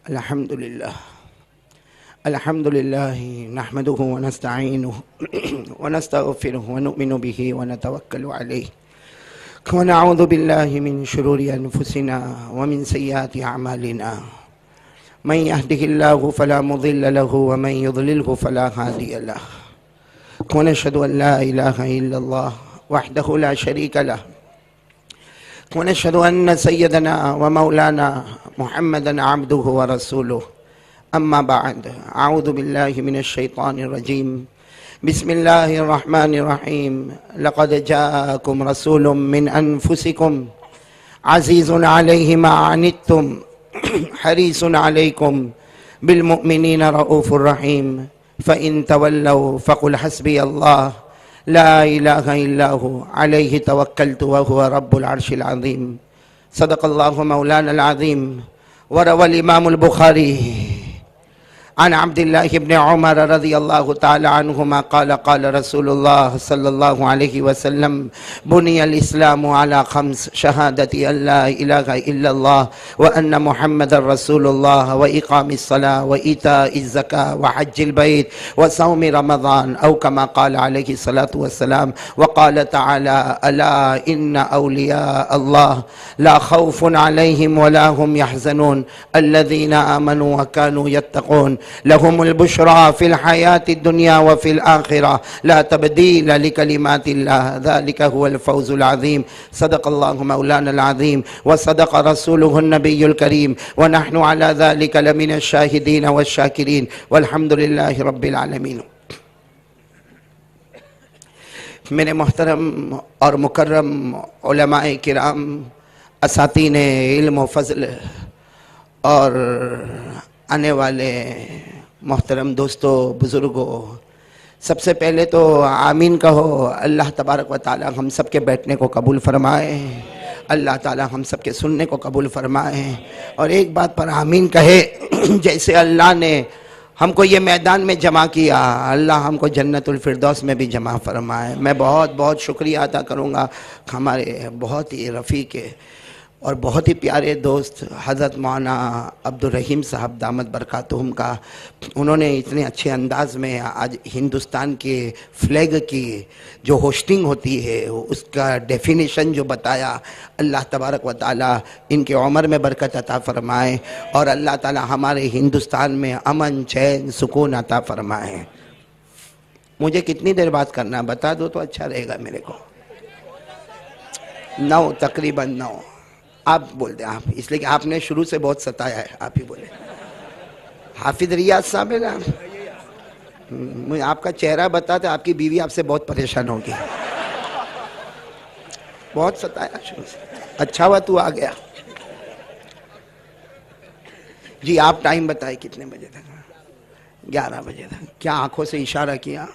अल्हम्दुलिल्लाह अल्हम्दुलिल्लाहि नहमदुहु व नस्तईनुहु व नस्तगफिरुहु व नुमिनु बिही व नतवक्कलु अलैहि व नऊज़ु बिल्लाहि मिन शुरूरि अनफुसिना व मिन सय्यिआति अअमालिना मन यहदिहिल्लाहु फला मुदिल्ल लहु व मन युद्लिलहु फला हादिय लहु व नशहदु अन ला इलाहा इल्लल्लाह वहदहु ला शरीका लहु व नशहदु अन्न सय्यदना व मौलाना मुहम्मदन अब्दुहु व रसूलुहु अम्मा बाद अऊज़ु बिल्लाहि मिनश शैतानिर रजीम बिस्मिल्लाहिर रहमानिर रहीम लक़द जाअकुम रसूलुम मिन अनफुसिकुम अज़ीज़ुन अलैहि मा अनित्तुम हरीसुन अलैकुम बिल मुमिनीना रऊफ़ुर रहीम फ़इन तवल्लौ फ़क़ुल हस्बियल्लाह ला इलाहा इल्ला हु अलैहि तवक्कलतु व हुवा रब्बुल अर्शिल अज़ीम सदक़ल्लाहु मौलानल अज़ीम व रवल इमामुल बुखारी अन अब्दुल्लाह इब्न उमर रज़ियल्लाहु तआला अन्हुमा क़ाल क़ाल रसूलुल्लाह सल्लल्लाहु अलैहि वसल्लम बुनियल इस्लामु अला खम्स शहादती अल्ला इलाहा इल्लल्लाह व अन्न मुहम्मदर रसूलुल्लाह व इक़ामिस सलाह व ईताइज़ ज़का व हज्जिल बैत व सौम रमज़ान औ कमा क़ाल अलैहि सलातु वस्सलाम व क़ाल तआला अला इन्ना औलिया अल्लाह ला खौफुन अलैहिम व ला हुम यहज़नून अल्लज़ीना आमनू व कानू यत्तक़ून लहुमुल बुशरा फिल हयाति दुनिया व फिल आखिरा ला तब्दील लिकलिमातिल्लाह ज़ालिका हुवल फौज़ुल अज़ीम सदक़ल्लाहु मौलानल अज़ीम व सदक़ रसूलुहुन नबियुल करीम व नहनु अला ज़ालिका लमिनश शाहिदीन वश शाकिरीन वल्हम्दुलिल्लाहि रब्बिल आलमीन। मेरे मोहतरम और मुकर्रम उलमाए किराम, असातीने इल्म व फ़ज़ल और आने वाले मोहतरम दोस्तों बुज़ुर्गों, सबसे पहले तो आमीन कहो। अल्लाह तबारक व ताला हम सब के बैठने को कबूल फरमाए, अल्लाह ताला हम सब के सुनने को कबूल फरमाए। और एक बात पर आमीन कहे, जैसे अल्लाह ने हमको ये मैदान में जमा किया, अल्लाह हमको जन्नतुल फिरदौस में भी जमा फरमाए। मैं बहुत बहुत शुक्रिया अदा करूँगा हमारे बहुत ही रफ़ीक़ और बहुत ही प्यारे दोस्त हज़रत मौलाना अब्दुल रहीम साहब दामद बरकातुहुम का। उन्होंने इतने अच्छे अंदाज़ में आज हिंदुस्तान के फ्लैग की जो होस्टिंग होती है उसका डेफिनेशन जो बताया, अल्लाह तबारक व ताला इनके उम्र में बरकत अता फ़रमाए और अल्लाह ताला हमारे हिंदुस्तान में अमन चैन सुकून अता फ़रमाए। मुझे कितनी देर बात करना बता दो तो अच्छा रहेगा मेरे को। 9 तकरीबन 9 आप बोल दें आप, इसलिए कि आपने शुरू से बहुत सताया है, आप ही बोले। हाफिज रियाज साहब है ना, मुझे आपका चेहरा बताते आपकी बीवी आपसे बहुत परेशान होगी, बहुत सताया शुरू से। अच्छा हुआ तू आ गया जी। आप टाइम बताए कितने बजे तक? 11 बजे तक। क्या आंखों से इशारा किया?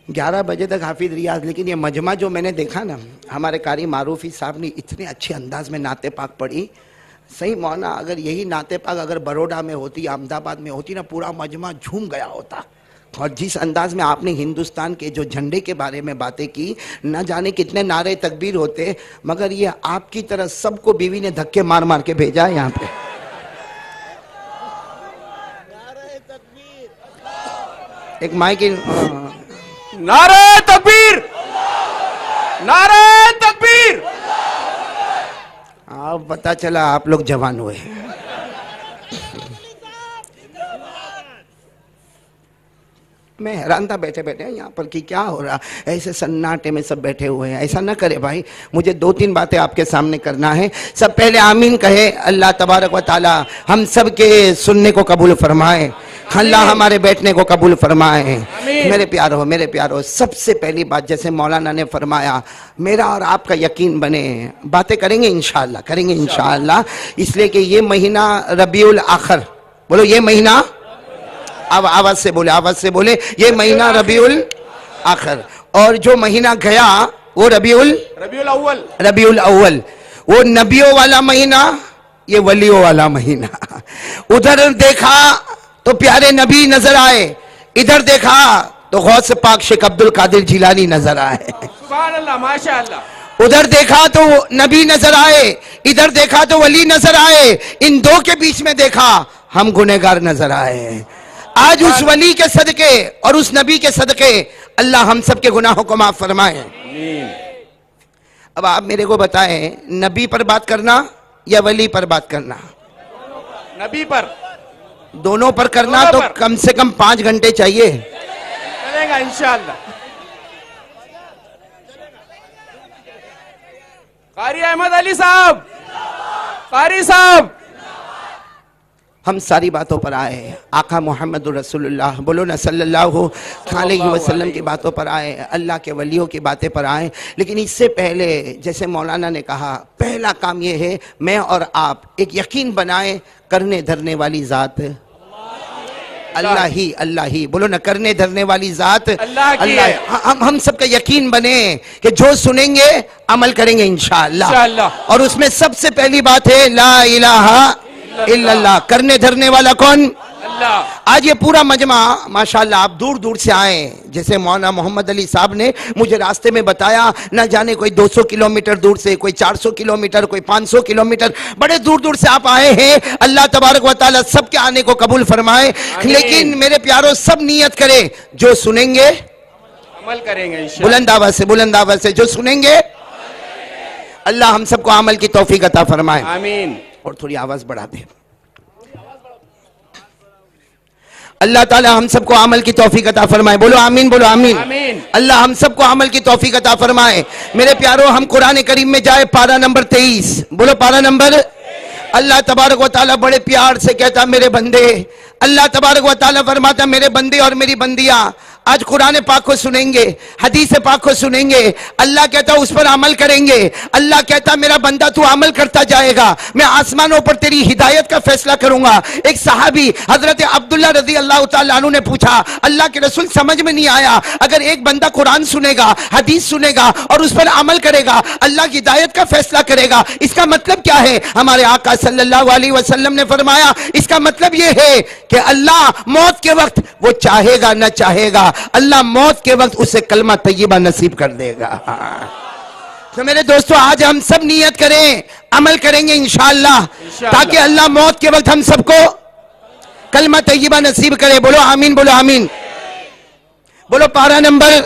11 बजे तक हाफिज रियाज। लेकिन ये मजमा जो मैंने देखा ना, हमारे कारी मारूफी साहब ने इतने अच्छे अंदाज में नाते पाक पढ़ी। सही मौना, अगर यही नाते पाक अगर बड़ौदा में होती, अहमदाबाद में होती ना, पूरा मजमा झूम गया होता। और जिस अंदाज में आपने हिंदुस्तान के जो झंडे के बारे में बातें की, न जाने कितने नारे तकबीर होते, मगर ये आपकी तरह सबको बीवी ने धक्के मार मार के भेजा है यहाँ पे। एक माइक नारे तकबीर, नारे तकबीर। अब पता चला आप लोग जवान हुए। मैं हैरान था बैठे बैठे यहाँ पर कि क्या हो रहा, ऐसे सन्नाटे में सब बैठे हुए हैं। ऐसा ना करे भाई, मुझे 2-3 बातें आपके सामने करना है। सब पहले आमीन कहे, अल्लाह तबारक व ताला हम सब के सुनने को कबूल फरमाए, अल्लाह हमारे बैठने को कबूल फरमाए। मेरे प्यारो, सबसे पहली बात, जैसे मौलाना ने फरमाया, मेरा और आपका यकीन बने, बातें करेंगे इंशाअल्लाह, करेंगे इंशाअल्लाह। इसलिए कि ये महीना रबीउल आखिर, बोलो ये महीना, अब आवाज से बोले ये महीना रबीउल आखिर। और जो महीना गया वो रबीउल अव्वल, वो नबियों वाला महीना, ये वलियों वाला महीना। उधर देखा तो प्यारे नबी नजर आए, इधर देखा तो गौस पाक शेख अब्दुल कादिर जिलानी नजर आए। सुभान अल्लाह, माशाअल्लाह। उधर देखा तो नबी नजर आए, इधर देखा तो वली नजर आए, इन दो के बीच में देखा हम गुनहगार नजर आए। आज उस वली के सदके और उस नबी के सदके अल्लाह हम सब के गुनाहों को माफ फरमाए। अब आप मेरे को बताएं, नबी पर बात करना या वली पर बात करना? नबी पर, दोनों पर करना दोनों तो पर। कम से कम 5 घंटे चाहिए। चलेगा इंशाअल्लाह। कारी अहमद अली साहब, कारी साहब, हम सारी बातों पर आए, आका मोहम्मद रसूलुल्लाह बोलो ना सल्लल्लाहु अलैहि वसल्लम की बातों पर आए, अल्लाह के वलियों की बातें पर आए। लेकिन इससे पहले जैसे मौलाना ने कहा, पहला काम यह है मैं और आप एक यकीन बनाए करने धरने वाली जात अल्लाह ही बोलो ना, करने धरने वाली जात अल्लाह की है। हम सबका यकीन बने कि जो सुनेंगे अमल करेंगे इंशाअल्लाह। और उसमें सबसे पहली बात है ला इलाहा इल्लल्लाह। करने धरने वाला कौन? अल्लाह। आज ये पूरा मजमा माशाल्लाह आप दूर दूर से आए, जैसे मौलाना मोहम्मद अली साहब ने मुझे रास्ते में बताया, न जाने कोई 200 किलोमीटर दूर से, कोई 400 किलोमीटर, कोई 500 किलोमीटर, बड़े दूर दूर से आप आए हैं। अल्लाह तबारक व तआला सबके आने को कबूल फरमाए। लेकिन मेरे प्यारों, सब नियत करें जो सुनेंगे अमल करेंगे इंशाअल्लाह। बुलंद आवाज से जो सुनेंगे अल्लाह हम सबको अमल की तौफीक अता फरमाए। आमीन। और थोड़ी आवाज बढ़ा दे। अल्लाह ताला हम सबको अमल की तौफीक अता फरमाए। बोलो आमीन, बोलो आमीन। आमीन। अल्लाह हम सबको अमल की तौफीक अता फरमाए। मेरे प्यारों, हम कुरान करीम में जाए, पारा नंबर 23, बोलो पारा नंबर। अल्लाह तबारक व तआला बड़े प्यार से कहता मेरे बंदे, अल्लाह तबारक व तआला फरमाता मेरे बंदे और मेरी बंदियां आज कुरान पाक को सुनेंगे, हदीस पाक को सुनेंगे, अल्लाह कहता उस पर अमल करेंगे। अल्लाह कहता मेरा बंदा तू अमल करता जाएगा, मैं आसमानों पर तेरी हिदायत का फैसला करूंगा। एक सहाबी हजरत अब्दुल्ला रजी अल्लाह तआला अन्हु ने पूछा, अल्लाह के रसूल समझ में नहीं आया, अगर एक बंदा कुरान सुनेगा, हदीस सुनेगा और उस पर अमल करेगा, अल्लाह की हिदायत का फैसला करेगा, इसका मतलब क्या है? हमारे आका सल्लल्लाहु अलैहि वसल्लम ने फरमाया इसका मतलब यह है कि अल्लाह मौत के वक्त वो चाहेगा न चाहेगा, अल्लाह मौत के वक्त उसे कलमा तय्यबा नसीब कर देगा। तो मेरे दोस्तों, आज हम सब नियत करें, अमल करेंगे इंशाअल्लाह, ताकि अल्लाह मौत के वक्त हम सबको कलमा तय्यबा नसीब करे। बोलो आमीन, बोलो आमीन। बोलो पारा नंबर,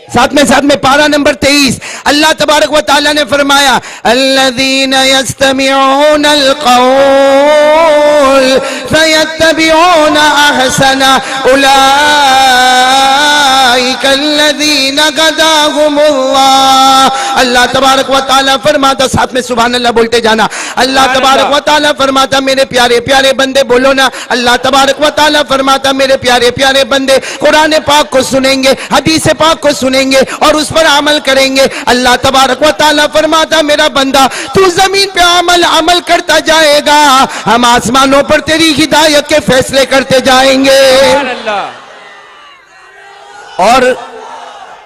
साथ में पारा नंबर 23, अल्लाह तबारक व तआला ने फरमाया अल्लज़ीना यस्तमिऊनल क़ौल फयत्तबिऊना अहसना उलाइकल्लज़ीना हदाहुमुल्लाह। अल्लाह तबारक व तआला फरमाता, साथ में सुभान अल्लाह बोलते जाना, अल्लाह तबारक व तआला फरमाता मेरे प्यारे प्यारे बंदे, बोलो ना, अल्लाह तबारक व तआला फरमाता मेरे प्यारे प्यारे बंदे कुरान पाक को सुनेंगे, हदीस पाक को सुनेंगे और उस पर अमल करेंगे। अल्लाह तबारक व तआला फरमाता मेरा बंदा तू जमीन पे अमल करता जाएगा, हम आसमानों पर तेरी हिदायत के फैसले करते जाएंगे।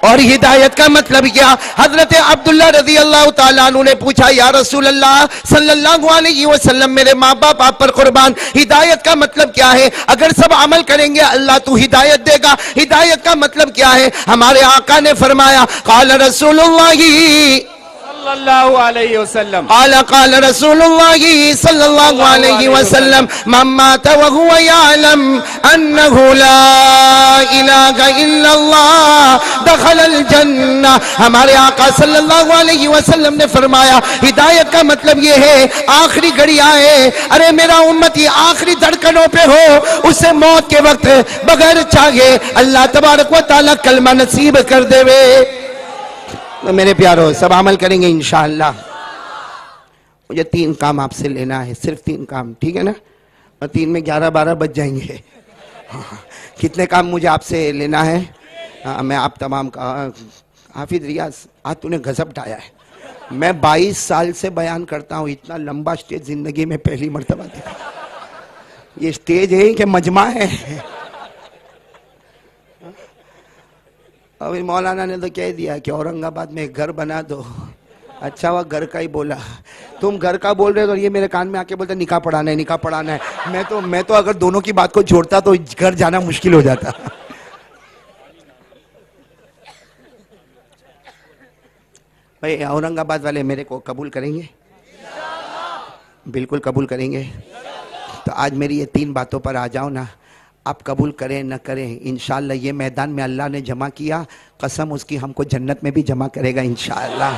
और हिदायत का मतलब क्या? हजरत अब्दुल्ला रजी अल्लाह तआला अन्हु ने पूछा, या रसूल अल्लाह सल्लल्लाहु अलैहि वसल्लम, मेरे माँ बाप आप पर कुर्बान, हिदायत का मतलब क्या है? अगर सब अमल करेंगे अल्लाह तू हिदायत देगा, हिदायत का मतलब क्या है? हमारे आका ने फरमाया क़ाल रसूलुल्लाह सल्लल्लाहु अलैहि वसल्लम, क़ाल रसूलुल्लाह सल्लल्लाहु अलैहि वसल्लम मन मात व हुवा यअलम अन्नहु ला इलाहा इल्लल्लाह दखलल जन्नह। हमारे आका सल्लल्लाहु अलैहि वसल्लम ने फरमाया हिदायत का मतलब ये है आखिरी घड़ी आए, अरे मेरा उम्मती आखिरी धड़कनों पे हो, उसे मौत के वक्त बगैर चाहे अल्लाह तबारक व तआला कलमा नसीब कर देवे। तो मेरे प्यारो, सब अमल करेंगे इंशाअल्लाह। मुझे 3 काम आपसे लेना है, सिर्फ 3 काम, ठीक है ना? और 3 में 11-12 बज जाएंगे। हाँ, कितने काम मुझे आपसे लेना है? हाँ, मैं आप तमाम का, हाफिज रियाज आज तूने गजब ढाया है। मैं 22 साल से बयान करता हूँ, इतना लंबा स्टेज जिंदगी में पहली मर्तबा देखा। ये स्टेज है कि मजमा है? अभी मौलाना ने तो कह दिया कि औरंगाबाद में एक घर बना दो। अच्छा हुआ घर का ही बोला, तुम घर का बोल रहे हो तो ये मेरे कान में आके बोलते निकाह पढ़ाना है, निकाह पढ़ाना है। मैं तो अगर दोनों की बात को जोड़ता तो घर जाना मुश्किल हो जाता। भाई औरंगाबाद वाले मेरे को कबूल करेंगे? बिल्कुल कबूल करेंगे। तो आज मेरी ये 3 बातों पर आ जाओ ना। आप कबूल करें न करें, इंशाअल्लाह ये मैदान में अल्लाह ने जमा किया, कसम उसकी हमको जन्नत में भी जमा करेगा इंशाअल्लाह।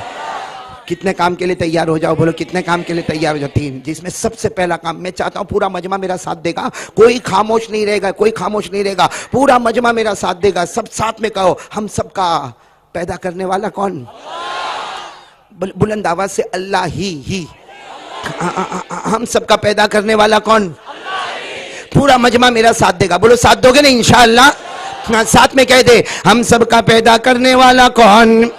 कितने काम के लिए तैयार हो जाओ? बोलो कितने काम के लिए तैयार हो जाओ? 3, जिसमें सबसे पहला काम मैं चाहता हूँ पूरा मजमा मेरा साथ देगा, कोई खामोश नहीं रहेगा, कोई खामोश नहीं रहेगा, पूरा मजमा मेरा साथ देगा। सब साथ में कहो, हम सबका पैदा करने वाला कौन? बुलंद आवाज से अल्लाह ही। हम सबका पैदा करने वाला कौन? पूरा मजमा मेरा साथ देगा। बोलो साथ दोगे ना इंशाअल्लाह? साथ में कह दे, हम सबका पैदा करने वाला कौन?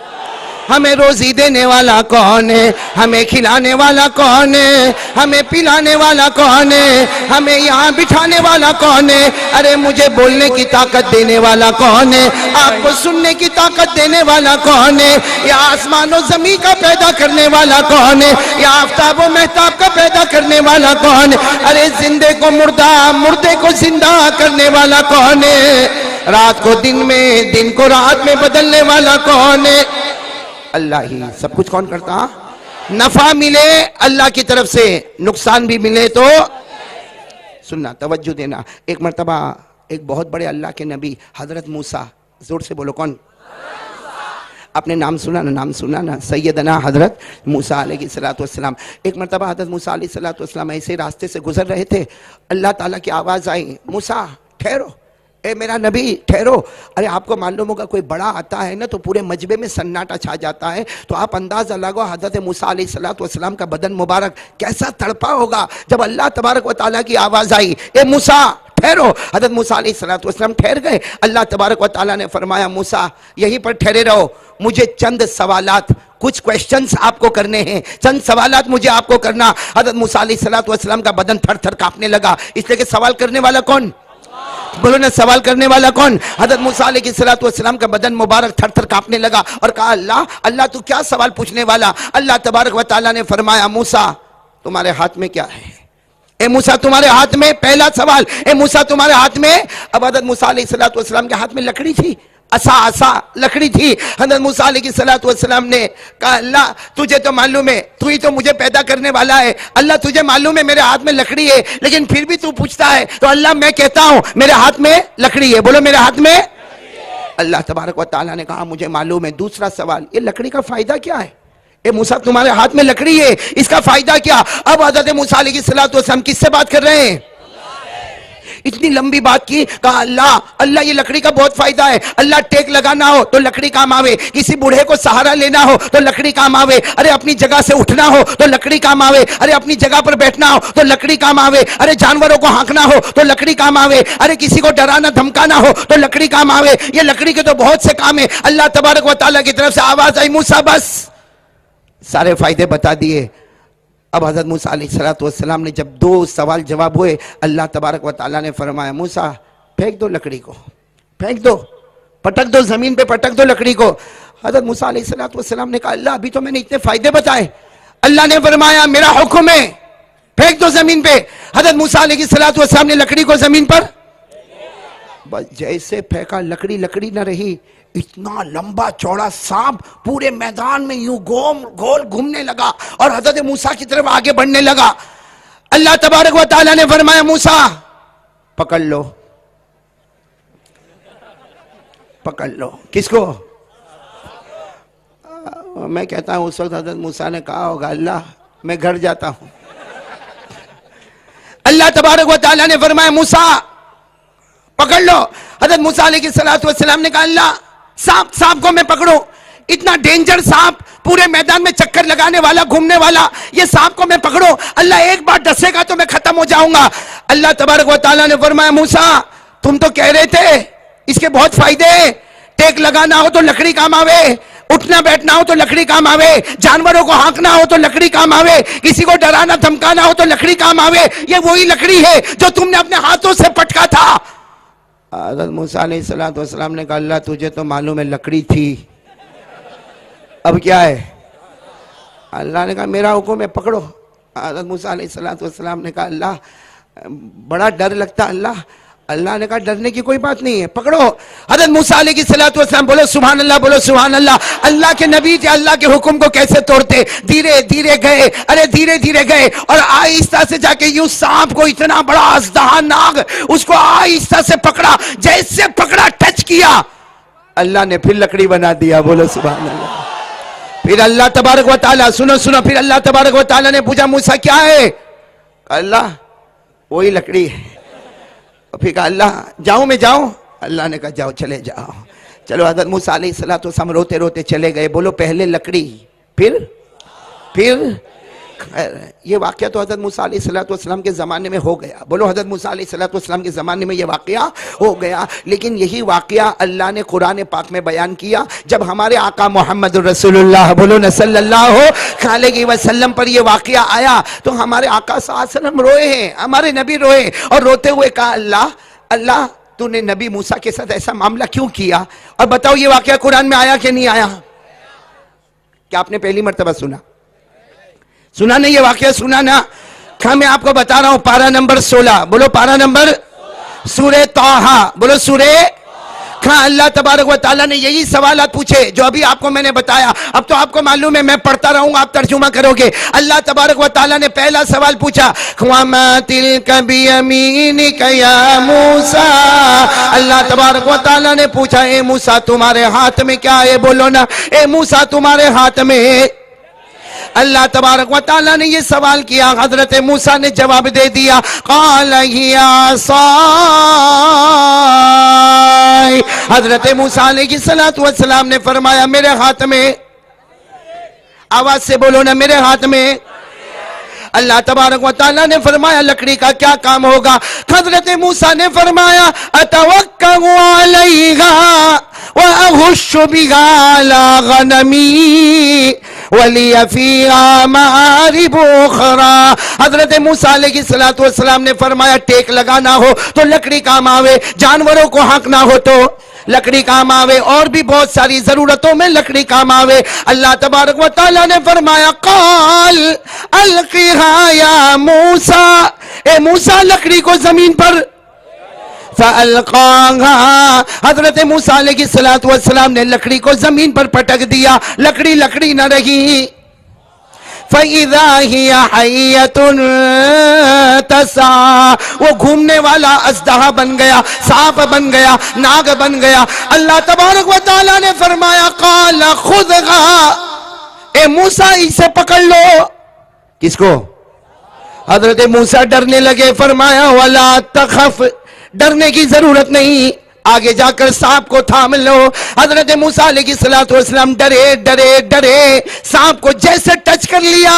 हमें रोजी देने वाला कौन है? हमें खिलाने वाला कौन है? हमें पिलाने वाला कौन है? हमें यहाँ बिठाने वाला कौन है? अरे मुझे बोलने की ताकत देने वाला कौन है? आपको सुनने की ताकत देने वाला कौन है? या आसमानों जमीन का पैदा करने वाला कौन है? या आफ्ताब व महताब का पैदा करने वाला कौन है? अरे जिंदे को मुर्दा, मुर्दे को जिंदा करने वाला कौन है? रात को दिन में, दिन को रात में बदलने वाला कौन है? अल्लाह ही। सब कुछ कौन करता? नफा मिले अल्लाह की तरफ से, नुकसान भी मिले तो सुनना, तवज्जो देना। एक मर्तबा एक बहुत बड़े अल्लाह के नबी हजरत मूसा, जोर से बोलो कौन? आपने नाम सुना ना? नाम सुना ना? सैयदना हजरत मूसा अलैहिस्सलातु वस्सलाम। एक मर्तबा हजरत मूसा अलैहिस्सलातु वस्सलाम ऐसे रास्ते से गुजर रहे थे, अल्लाह ताला की आवाज आई, मूसा ठहरो, ए मेरा नबी ठहरो। अरे आपको मालूम होगा कोई बड़ा आता है ना तो पूरे मजबे में सन्नाटा छा जाता है। तो आप अंदाजा लगाओ हजरत मूसा अलैहिस्सलातु वस्सलाम का बदन मुबारक कैसा तड़पा होगा जब अल्लाह तबारक व तआला की आवाज आई, ए मूसा ठहरो। हजरत मूसा अलैहिस्सलातु वस्सलाम ठहर गए। अल्लाह तबारक व तआला ने फरमाया, मूसा यहीं पर ठहरे रहो, मुझे चंद सवालात, कुछ क्वेश्चंस आपको करने हैं, चंद सवालात मुझे आपको करना। हजरत मूसा अलैहिस्सलातु वस्सलाम का बदन थर थर कांपने लगा, इसलिए कि सवाल करने वाला कौन? बोलो ना, सवाल करने वाला कौन? हजरत मूसा अलैहिस्सलातु वस्सलाम का बदन मुबारक थर थर कांपने लगा और कहा, अल्लाह अल्लाह तू क्या सवाल पूछने वाला? अल्लाह तबारक व तआला ने फरमाया, मूसा तुम्हारे हाथ में क्या है? ए मूसा तुम्हारे हाथ में, पहला सवाल, ए मूसा तुम्हारे हाथ में। अब हजरत मूसा अलैहिस्सलातु वस्सलाम के हाथ में लकड़ी थी, असा लकड़ी थी। हजरत मूसा अलैहिस्सलातु वस्सलाम ने कहा, अल्लाह तुझे तो मालूम है, तू ही तो मुझे पैदा करने वाला है, अल्लाह तुझे मालूम है मेरे हाथ में लकड़ी है, लेकिन फिर भी तू पूछता है। तो अल्लाह मैं कहता हूं मेरे हाथ में लकड़ी है, बोलो मेरे हाथ में। अल्लाह तबारक व तआला ने कहा मुझे मालूम है। दूसरा सवाल, ये लकड़ी का फायदा क्या है? ए मूसा तुम्हारे हाथ में लकड़ी है, इसका फायदा क्या? अब हजरत मूसा अलैहिस्सलातु वस्सलाम किससे बात कर रहे हैं? इतनी लंबी बात की, कहा अल्लाह अल्लाह ये लकड़ी का बहुत फायदा है। अल्लाह टेक लगाना हो तो लकड़ी काम आवे, किसी बूढ़े को सहारा लेना हो तो लकड़ी काम आवे, अरे अपनी जगह से उठना हो तो लकड़ी काम आवे, अरे अपनी जगह पर बैठना हो तो लकड़ी काम आवे, अरे जानवरों को हाँकना हो तो लकड़ी काम आवे, अरे किसी को डराना धमकाना हो तो लकड़ी काम आवे। ये लकड़ी के तो बहुत से काम है। अल्लाह तबारक व तआला की तरफ से आवाज आई, मूसा बस, सारे फायदे बता दिए। अब हजरत मूसा अलैहिस्सलातु वस्सलाम ने जब 2 सवाल जवाब हुए, अल्लाह तबारक व तआला ने फरमाया, मूसा फेंक दो लकड़ी को, फेंक दो, पटक दो, जमीन पे पटक दो लकड़ी को। हजरत मूसा अलैहिस्सलातु वस्सलाम ने कहा, अल्लाह अभी तो मैंने इतने फायदे बताए। अल्लाह ने फरमाया, मेरा हुक्म है फेंक दो जमीन पे। हजरत मूसा अलैहिस्सलातु वस्सलाम ने लकड़ी को जमीन पर, बस जैसे फेंका लकड़ी लकड़ी न रही, इतना लंबा चौड़ा सांप पूरे मैदान में यूं गोल घूमने लगा और हजरत मूसा की तरफ आगे बढ़ने लगा। अल्लाह तबारक व तआला ने फरमाया, मूसा पकड़ लो, पकड़ लो। किसको? मैं कहता हूं उस वक्त हजरत मूसा ने कहा होगा, अल्लाह मैं घर जाता हूं। अल्लाह तबारक व तआला ने फरमाया, मूसा पकड़ लो। हजरत मूसा अलैहिस्सलातु वस्सलाम ने कहा, अल्लाह सांप को मैं पकड़ूं? इतना डेंजर सांप, पूरे मैदान में चक्कर लगाने वाला, घूमने वाला, ये सांप को मैं पकड़ूं? अल्लाह एक बार डसेगा तो मैं खत्म हो जाऊंगा। अल्लाह तबारक व तआला ने फरमाया, मूसा तुम तो कह रहे थे इसके बहुत फायदे हैं, टेक लगाना हो तो लकड़ी काम आवे, उठना बैठना हो तो लकड़ी काम आवे, जानवरों को हाँकना हो तो लकड़ी काम आवे, किसी को डराना धमकाना हो तो लकड़ी काम आवे। ये वही लकड़ी है जो तुमने अपने हाथों से पटका था। हज़रत मूसा अलैहिस्सलातु वस्सलाम ने कहा, अल्लाह तुझे तो मालूम है लकड़ी थी, अब क्या है? अल्लाह ने कहा मेरा हुक्म है पकड़ो। हज़रत मूसा अलैहिस्सलातु वस्सलाम ने कहा, अल्लाह बड़ा डर लगता, अल्लाह अल्लाह ने कहा डरने की कोई बात नहीं है, पकड़ो। हज़रत मूसा अलैहिस्सलातु वस्सलाम बोलो सुभान अल्लाह, बोलो सुभान अल्लाह। अल्लाह के नबी थे, अल्लाह के हुक्म को कैसे तोड़ते, धीरे धीरे गए, अरे धीरे धीरे गए और आहिस्ता से जाके यूं सांप को, इतना बड़ा अजदहा नाग, उसको आहिस्ता से पकड़ा, जैसे पकड़ा टच किया, अल्लाह ने फिर लकड़ी बना दिया, बोलो सुभान अल्लाह। फिर अल्लाह तबारक व तआला, सुनो सुनो, फिर अल्लाह तबारक व तआला ने पूछा मूसा क्या है, अल्लाह वही लकड़ी है। फिर कहा अल्लाह जाऊं मैं, जाऊं, अल्लाह ने कहा जाओ, चले जाओ, चलो। हज़रत मूसा अलैहिस्सलाम रोते रोते चले गए, बोलो पहले लकड़ी फिर ये वाकया तो हज़रत मूसा अलैहिस्सलाम के ज़माने में हो गया, बोलो हज़रत मूसा अलैहिस्सलाम के ज़माने में ये वाकया हो गया। लेकिन यही वाकया अल्लाह ने कुरान पाक में बयान किया जब हमारे आका मोहम्मद रसूलुल्लाह, बोलो न सल्लल्लाहु अलैहि वसल्लम पर ये वाकया आया तो हमारे आका सल्लल्लाहु अलैहि वसल्लम रोए हैं, हमारे नबी रोए और रोते हुए कहा अल्लाह अल्लाह तूने नबी मूसा के साथ ऐसा मामला क्यों किया, और बताओ ये वाकया कुरान में आया कि नहीं आया? क्या आपने पहली मर्तबा सुना नहीं ये वाकया, सुना ना? क्या मैं आपको बता रहा हूं, पारा नंबर 16, बोलो पारा नंबर, सूरे तौहा, बोलो सूरे। हाँ, अल्लाह तबारक व तआला ने यही सवालात पूछे जो अभी आपको मैंने बताया। अब तो आपको मालूम है, मैं पढ़ता रहूंगा, आप तर्जुमा करोगे। अल्लाह तबारक व तआला ने पहला सवाल पूछा, वमा तिल्का बियमीनिका या मूसा। अल्लाह तबारक व तआला ने पूछा, ए मूसा तुम्हारे हाथ में क्या है, बोलो ना, ए मूसा तुम्हारे हाथ में। अल्लाह तबारक व तआला ने ये सवाल किया, हजरत मूसा ने जवाब दे दिया, क़ाल हिया असाय। हजरत मूसा अलैहिस्सलातु वस्सलाम ने फरमाया मेरे हाथ में, आवाज से बोलो ना, मेरे हाथ में। अल्लाह तबारक व तआला ने फरमाया लकड़ी का क्या काम होगा? हजरत मूसा ने फरमाया अतवक्कलु अलैहा व अहुश्शु बिहा अला गनमी वलिया फीहा मारिब उखरा। हजरत मूसा अलैहिस्सलातु वस्सलाम ने फरमाया टेक लगाना हो तो लकड़ी काम आवे, जानवरों को हाँकना हो तो लकड़ी काम आवे, और भी बहुत सारी जरूरतों में लकड़ी काम आवे। अल्लाह तबारक व तआला ने फरमाया क़ाल अलक़िहा या मूसा, ए मूसा लकड़ी को जमीन पर फ़अल्क़ाहा। हजरत मूसा अलैहिस्सलातु वस्सलाम ने लकड़ी को जमीन पर पटक दिया, लकड़ी न रही। फ़इज़ा हिया हय्यतुन तसा, वो घूमने वाला अज़दहा बन गया, सांप बन गया, नाग बन गया। अल्लाह तबारक व तआला ने फरमाया क़ाल खुज़हा, ए मूसा इसे पकड़ लो। किसको? हजरत मूसा डरने लगे, फरमाया वला तख़फ़, डरने की जरूरत नहीं, आगे जाकर सांप को थाम लो। हजरत मूसा अलैहिस्सलातु वस्सलाम डरे, सांप को जैसे टच कर लिया,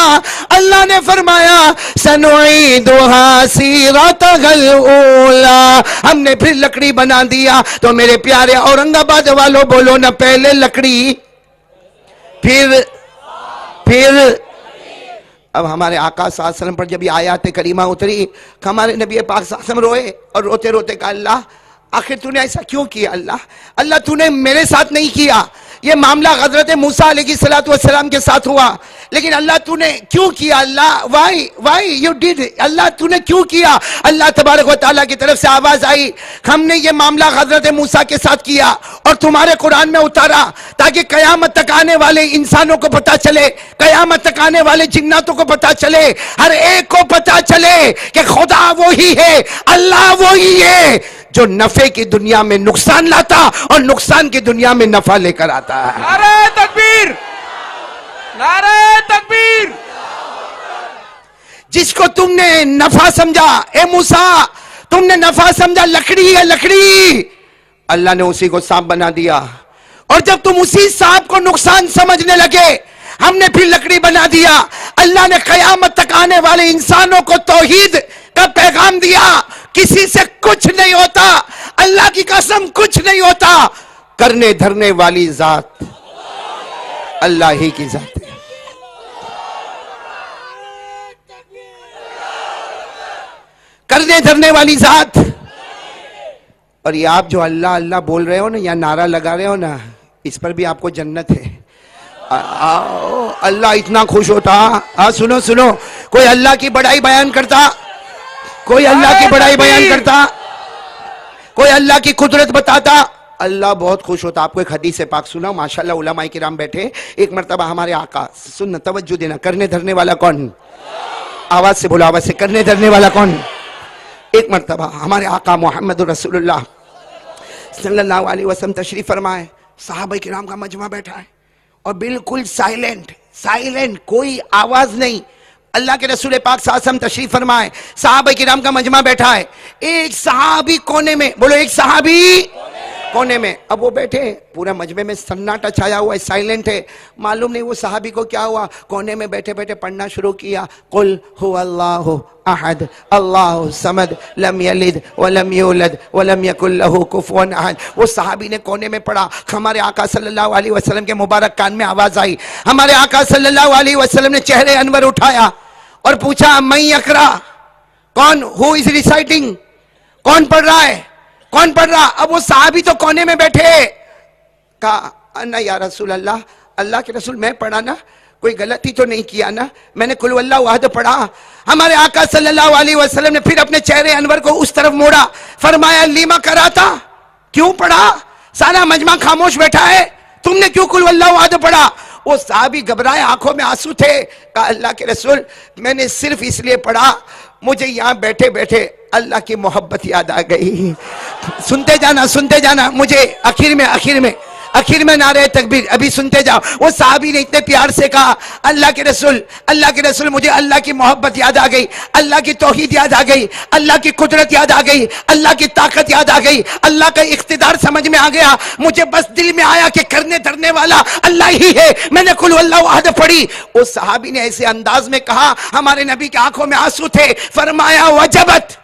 अल्लाह ने फरमाया सनुईदुहा सीरतहल ऊला, हमने फिर लकड़ी बना दिया। तो मेरे प्यारे औरंगाबाद वालों बोलो ना, पहले लकड़ी फिर अब हमारे आका सल्लल्लाहु अलैहि वसल्लम पर जब ये आयत करीमा उतरी, हमारे नबी पाक सल्लल्लाहु अलैहि वसल्लम रोए और रोते रोते कहा अल्लाह आखिर तूने ऐसा क्यों किया? अल्लाह तूने मेरे साथ नहीं किया, ये मामला हजरत मूसा अलैहिस्सलातु वस्सलाम के साथ हुआ, लेकिन अल्लाह तूने क्यों किया? अल्लाह वाई यू डिड, अल्लाह तूने क्यों किया? अल्लाह तबारक व तआला की तरफ से आवाज आई, हमने ये मामला हजरत मूसा के साथ किया और तुम्हारे कुरान में उतारा ताकि कयामत तक आने वाले इंसानों को पता चले, कयामत तक आने वाले जिन्नातों को पता चले, हर एक को पता चले कि खुदा वो ही है, अल्लाह वो ही है जो नफे की दुनिया में नुकसान लाता और नुकसान की दुनिया में नफा लेकर आता है। नारे तकबीर, नारे तकबीर। जिसको तुमने नफा समझा, ए मूसा तुमने नफा समझा लकड़ी है, लकड़ी, अल्लाह ने उसी को सांप बना दिया। और जब तुम उसी सांप को नुकसान समझने लगे, हमने फिर लकड़ी बना दिया। अल्लाह ने कयामत तक आने वाले इंसानों को तौहीद का पैगाम दिया, किसी से कुछ नहीं होता, अल्लाह की कसम कुछ नहीं होता, करने धरने वाली जात अल्लाह ही की जात है। करने धरने वाली जात। और ये आप जो अल्लाह अल्लाह बोल रहे हो ना, या नारा लगा रहे हो ना, इस पर भी आपको जन्नत है। अल्लाह इतना खुश होता। हाँ सुनो, कोई अल्लाह की बड़ाई बयान करता, कोई अल्लाह की बड़ाई बयान करता, कोई अल्लाह की कुदरत बताता, अल्लाह बहुत खुश होता। आपको एक हदीस पाक सुना, माशाल्लाह उलमाए किराम बैठे। एक मर्तबा हमारे आका, सुनना तवज्जो देना, करने धरने वाला कौन? आवाज से बोलो, आवाज से, करने धरने वाला कौन? एक मर्तबा हमारे आका मोहम्मद रसूलुल्लाह सल्लल्लाहु अलैहि वसल्लम तशरीफ फरमाए, सहाबा किराम का मजमा बैठा है और बिल्कुल साइलेंट, साइलेंट, कोई आवाज नहीं। अल्लाह के रसूल पाक साहब तशरीफ फरमाए, सहाबा किराम का मजमा बैठा है, एक सहाबी कोने में, बोलो एक सहाबी कोने में। अब वो बैठे, पूरा मजमे में सन्नाटा छाया हुआ है, साइलेंट है। मालूम नहीं वो सहाबी को क्या हुआ, कोने में बैठे बैठे पढ़ना शुरू किया, कुल हुवल्लाहु अहद अल्लाहु समद लम यलिद वलम यूलद वलम यकुल लहू कुफुवन अहद। वो सहाबी ने कोने में पढ़ा। हमारे आका सल्लल्लाहु अलैहि वसल्लम के मुबारक कान में आवाज आई। हमारे आका सल्लल्लाहु अलैहि वसल्लम ने चेहरे अनवर उठाया और पूछा, मैं यकरा, कौन, हु इज रिसाइटिंग, कौन पढ़ रहा है, कौन पढ़ रहा? अब वो सहाबी तो कोने में बैठे, कहा अन्ना या रसूल अल्लाह, अल्लाह के रसूल मैं पढ़ा ना, कोई गलती तो नहीं किया ना, मैंने कुल वल्लाहु अहद पढ़ा। हमारे आका सल्लल्लाहु अलैहि वसल्लम ने फिर अपने चेहरे अनवर को उस तरफ मोड़ा, फरमाया लीमा कराता, क्यों पढ़ा? सारा मजमा खामोश बैठा है, तुमने क्यों कुल वल्लाहु अहद पढ़ा? वो साहबी घबराए, आंखों में आंसू थे। कहा अल्लाह के रसूल मैंने सिर्फ इसलिए पढ़ा, मुझे यहां बैठे बैठे अल्लाह की मोहब्बत याद आ गई। सुनते जाना, मुझे आखिर में नारे तकबीर, अभी सुनते जाओ। वो साहबी ने इतने प्यार से कहा, अल्लाह के रसूल मुझे अल्लाह की मोहब्बत याद आ गई, अल्लाह की तौहीद याद आ गई, अल्लाह की कुदरत याद आ गई, अल्लाह की ताकत याद आ गई, अल्लाह का इख्तिदार समझ में आ गया। मुझे बस दिल में आया कि करने धरने वाला अल्लाह ही है, मैंने कुल वल्लाहु अहद पढ़ी। उस सहाबी ने ऐसे अंदाज में कहा, हमारे नबी की आंखों में आंसू थे। फरमाया वजबत,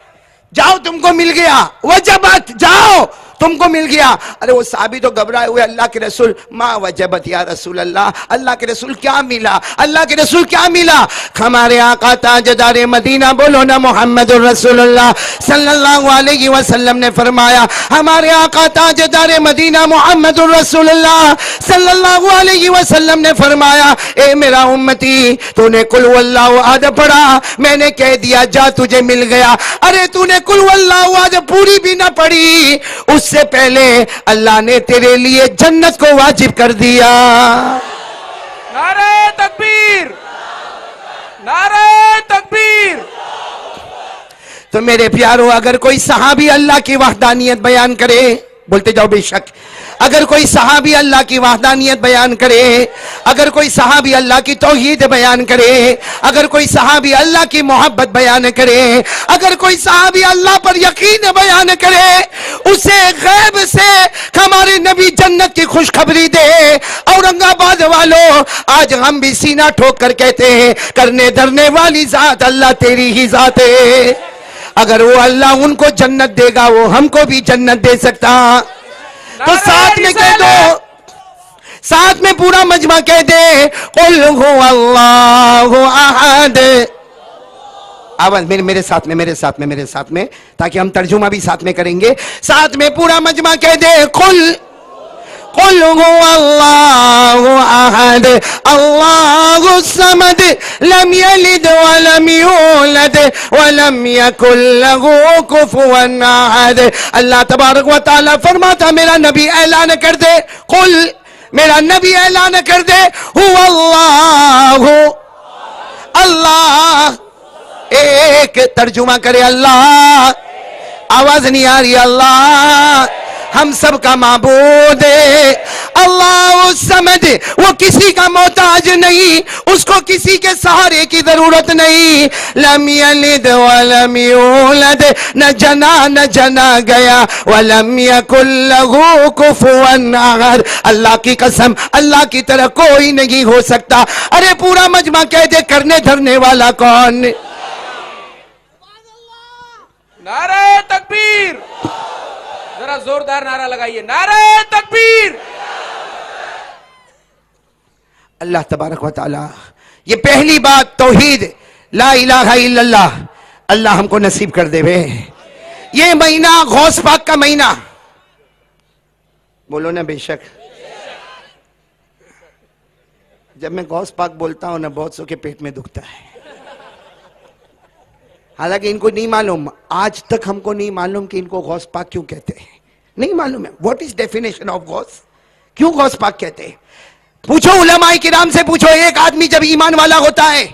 जाओ तुमको मिल गया, वजबत, जाओ तुमको मिल गया। अरे वो साहबी तो घबराए हुए, अल्लाह के रसूल माँ वजबत या रसूल अल्लाह, अल्लाह के रसूल क्या मिला, अल्लाह के रसूल क्या मिला? हमारे आका ताजदार मदीना, बोलो ना मोहम्मद रसूलुल्लाह सल्लल्लाहु अलैहि वसल्लम ने फरमाया, हमारे आका ताजदार मदीना मोहम्मद रसूलुल्लाह सल्लल्लाहु अलैहि वसल्लम ने फरमाया, ए मेरा उम्मती, तूने कुल वल्लाहु अहद पढ़ा, मैंने कह दिया जा तुझे मिल गया। अरे तूने कुल वल्लाहु अहद पूरी भी ना पढ़ी, उससे पहले अल्लाह ने तेरे लिए जन्नत को वाजिब कर दिया। नारे तकबीर, नारे तकबीर। तो मेरे प्यारों, अगर कोई सहाबी अल्लाह की वहदानियत बयान करे, बोलते जाओ बेशक, अगर कोई सहाबी अल्लाह की वहदानियत बयान करे, अगर कोई सहाबी अल्लाह की तौहीद बयान करे, अगर कोई सहाबी अल्लाह की मोहब्बत बयान करे, अगर कोई सहाबी अल्लाह पर यकीन बयान करे, उसे गैब से हमारे नबी जन्नत की खुशखबरी दे। औरंगाबाद वालों, आज हम भी सीना ठोक कर कहते हैं, करने धरने वाली जात अल्लाह तेरी ही जात है। अगर वो अल्लाह उनको जन्नत देगा, वो हमको भी जन्नत दे सकता। तो साथ में कह दो, साथ में पूरा मजमा कह दे, कुल हुवल्लाहु अहद। आवाज मेरे साथ में, ताकि हम तर्जुमा भी साथ में करेंगे। साथ में पूरा मजमा कह दे, कुल हुवल्लाहु अहद अल्लाहु समद लम यलिद वलम यूलद वलम यकुल लहू कुफुवन अहद। अल्लाह तबारक व तआला फरमाता, मेरा नबी ऐलान कर दे, कुल, मेरा नबी ऐलान कर दे, हुवल्लाहु, अल्लाह, एक तर्जुमा करे अल्लाह, आवाज नहीं आ रही, अल्लाह हम सब का माबूद है। अल्लाह समद, वो किसी का मोहताज नहीं, उसको किसी के सहारे की जरूरत नहीं। लम यलिद वलम यूलद, न जना गया, वलम यकुल लहू कुफुवन अहद। अल्लाह की कसम, अल्लाह की तरह कोई नहीं हो सकता। अरे पूरा मजमा कह दे, करने धरने वाला कौन? नारे तकबीर, जरा जोरदार नारा लगाइए, नारे तकबीर। अल्लाह तबारक व तआला, ये पहली बात तौहीद ला इलाहा इल्लल्लाह अल्लाह हमको नसीब कर देवे। ये महीना गौस पाक का महीना, बोलो ना बेशक। जब मैं गौस पाक बोलता हूं ना, बहुत सौ के पेट में दुखता है। हालांकि इनको नहीं मालूम, आज तक हमको नहीं मालूम कि इनको गौस पाक क्यों कहते हैं, नहीं मालूम है। What is definition of Ghaus, क्यों गौस पाक कहते हैं? पूछो उलमाए किराम से पूछो। एक आदमी जब ईमान वाला होता है,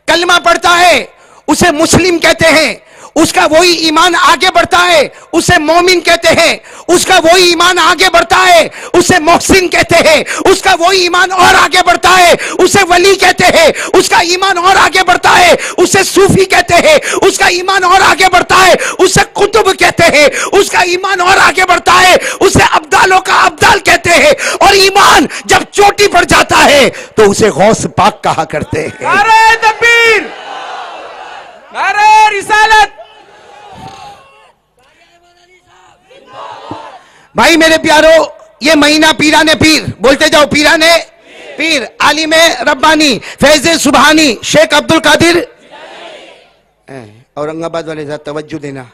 कलमा पढ़ता है, उसे मुस्लिम कहते हैं, उसका वही ईमान आगे बढ़ता है, उसे मोमिन कहते हैं। उसका वही ईमान आगे बढ़ता है, उसे मोहसिन कहते हैं। उसका वही ईमान और आगे बढ़ता है, उसे वली कहते हैं। उसका ईमान और आगे बढ़ता है, उसे सूफी कहते हैं। उसका ईमान और आगे बढ़ता है, उसे कुतुब कहते हैं। उसका ईमान और आगे बढ़ता है, उसे अब्दालों का अब्दाल कहते हैं। और ईमान जब चोटी पर जाता है तो उसे गौस पाक कहा करते हैं। नारे तकबीर, नारे रिसालत। भाई मेरे प्यारो, ये महीना पीराने पीर, बोलते जाओ पीराने पीर, आलिमे रब्बानी फैज़े सुबहानी शेख अब्दुल कादिर। औरंगाबाद वाले साथ तवज्जो देना।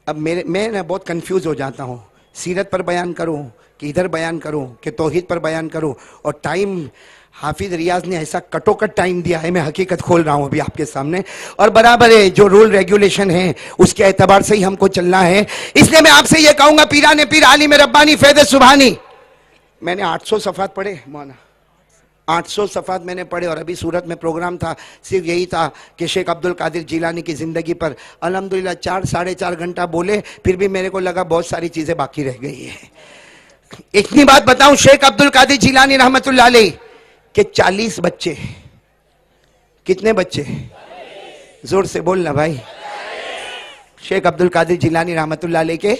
अब मैं ना बहुत कंफ्यूज हो जाता हूँ, सीरत पर बयान करूँ कि इधर बयान करूँ कि तौहीद पर बयान करूँ। और टाइम हाफिज रियाज ने ऐसा कटोकट टाइम दिया है, मैं हकीकत खोल रहा हूं अभी आपके सामने। और बराबर है, जो रूल रेगुलेशन है उसके एतबार से ही हमको चलना है। इसलिए मैं आपसे ये कहूंगा, पीराने पीर आलिम रब्बानी फैज़ सुबहानी, मैंने 800 सफ़ात पढ़े मौना, 800 सफ़ात मैंने पढ़े। और अभी सूरत में प्रोग्राम था, सिर्फ यही था कि शेख अब्दुल कादिर जिलानी की ज़िंदगी पर अल्हम्दुलिल्लाह 4-4.5 घंटा बोले, फिर भी मेरे को लगा बहुत सारी चीज़ें बाकी रह गई है। इतनी बात बताऊं, शेख अब्दुल कादिर जिलानी रहमतुल्लाह अलैह के 40 बच्चे, कितने बच्चे, जोर से बोलना भाई, शेख अब्दुल कादिर जिलानी रहमतुल्लाह अलैह के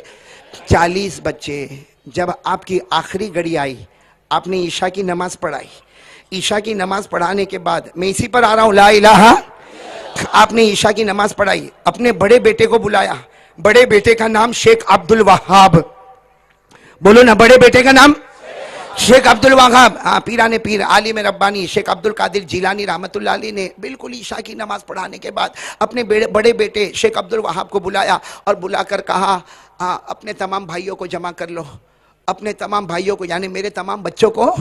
40 बच्चे। जब आपकी आखिरी घड़ी आई, आपने ईशा की नमाज पढ़ाई, ईशा की नमाज पढ़ाने के बाद, मैं इसी पर आ रहा हूं, ला इलाहा, आपने ईशा की नमाज पढ़ाई, अपने बड़े बेटे को बुलाया। बड़े बेटे का नाम शेख अब्दुल वहाब, बोलो ना, बड़े बेटे का नाम शेख अब्दुल वहाब। हाँ, पीराने पीर आलिम रब्बानी शेख अब्दुल कादिर जिलानी रहमतुल्लाह अलैह ने बिल्कुल ईशा की नमाज पढ़ाने के बाद अपने बड़े बेटे शेख अब्दुल वहाब को बुलाया और बुलाकर कहा, हाँ, अपने तमाम भाइयों को जमा कर लो, अपने तमाम भाइयों को यानी मेरे तमाम बच्चों को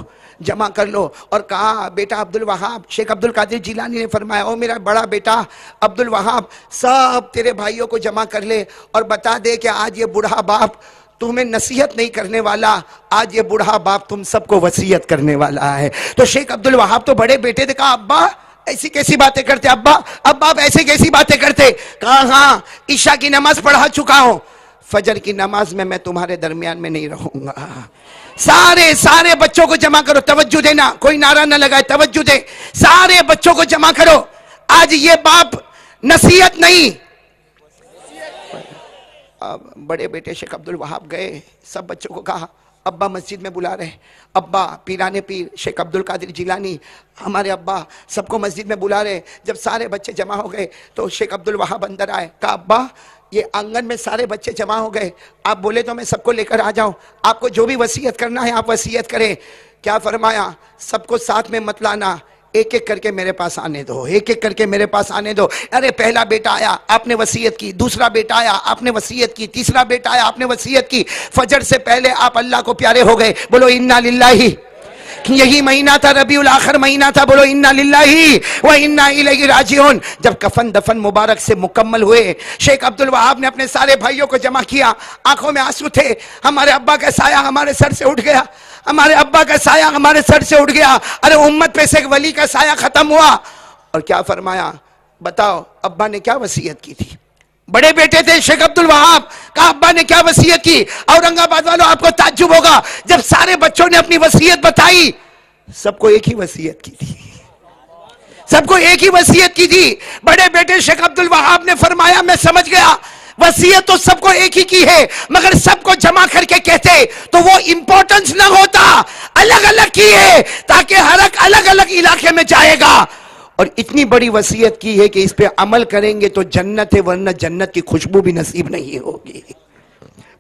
जमा कर लो। और कहा, बेटा अब्दुल वहाब, शेख अब्दुल कादिर जिलानी ने फरमाया, ओ मेरा बड़ा बेटा अब्दुल वहाब, सब तेरे भाइयों को जमा कर ले और बता दे कि आज ये बूढ़ा बाप तुम्हें नसीहत नहीं करने वाला, आज ये बूढ़ा बाप तुम सबको वसीयत करने वाला है। तो शेख अब्दुल वहाब तो बड़े बेटे ने कहा, अब्बा ऐसी कैसी बातें करते, अब्बा आप ऐसे कैसी बातें करते? कहा, हाँ, ईशा की नमाज पढ़ा चुका हूं, फजर की नमाज में मैं तुम्हारे दरमियान में नहीं रहूंगा। सारे बच्चों को जमा करो, तवज्जो देना, कोई नारा ना लगाए, तवज्जो दे, सारे बच्चों को जमा करो। आज ये बाप नसीहत नहीं, बड़े बेटे शेख अब्दुल वहाब गए, सब बच्चों को कहा, अब्बा मस्जिद में बुला रहे, अब्बा पीराने पीर शेख अब्दुल कादिर जिलानी हमारे अब्बा सबको मस्जिद में बुला रहे। जब सारे बच्चे जमा हो गए तो शेख अब्दुल वहाब अंदर आए, कहा, अब्बा ये आंगन में सारे बच्चे जमा हो गए, आप बोले तो मैं सबको लेकर आ जाऊं, आपको जो भी वसीयत करना है आप वसीयत करें। क्या फरमाया, सबको साथ में मत लाना, एक एक करके मेरे पास आने दो, एक एक करके मेरे पास आने दो। अरे पहला बेटा आया, आपने वसीयत की, दूसरा बेटा आया, आपने वसीयत की, तीसरा बेटा आया, आपने वसीयत की। फजर से पहले आप अल्लाह को प्यारे हो गए, बोलो इन्ना लिल्लाही। यही महीना था, रबीउल आखिर महीना था, बोलो इन्ना लिल्लाही व इन्ना इलैहि राजिऊन। जब कफन दफन मुबारक से मुकम्मल हुए, शेख अब्दुल वहाब ने अपने सारे भाइयों को जमा किया, आंखों में आंसू थे। हमारे अब्बा का साया हमारे सर से उठ गया, हमारे अब्बा का साया हमारे सर से उठ गया। अरे उम्मत पे से एक वली का साया खत्म हुआ। और क्या फरमाया, बताओ अब्बा ने क्या वसीयत की थी? बड़े बेटे थे शेख अब्दुल वहाब, का अब्बा ने क्या वसीयत की? औरंगाबाद वालों आपको ताज्जुब होगा, जब सारे बच्चों ने अपनी वसीयत बताई, सबको एक ही वसीयत की थी, सबको एक ही वसीयत की थी। बड़े बेटे शेख अब्दुल वहाब ने फरमाया, मैं समझ गया, वसीयत तो सबको एक ही की है, मगर सबको जमा करके कहते तो वो इंपॉर्टेंस ना होता, अलग अलग की है ताकि हर एक अलग अलग इलाके में जाएगा। और इतनी बड़ी वसीयत की है कि इस पे अमल करेंगे तो जन्नत है, वरना जन्नत की खुशबू भी नसीब नहीं होगी।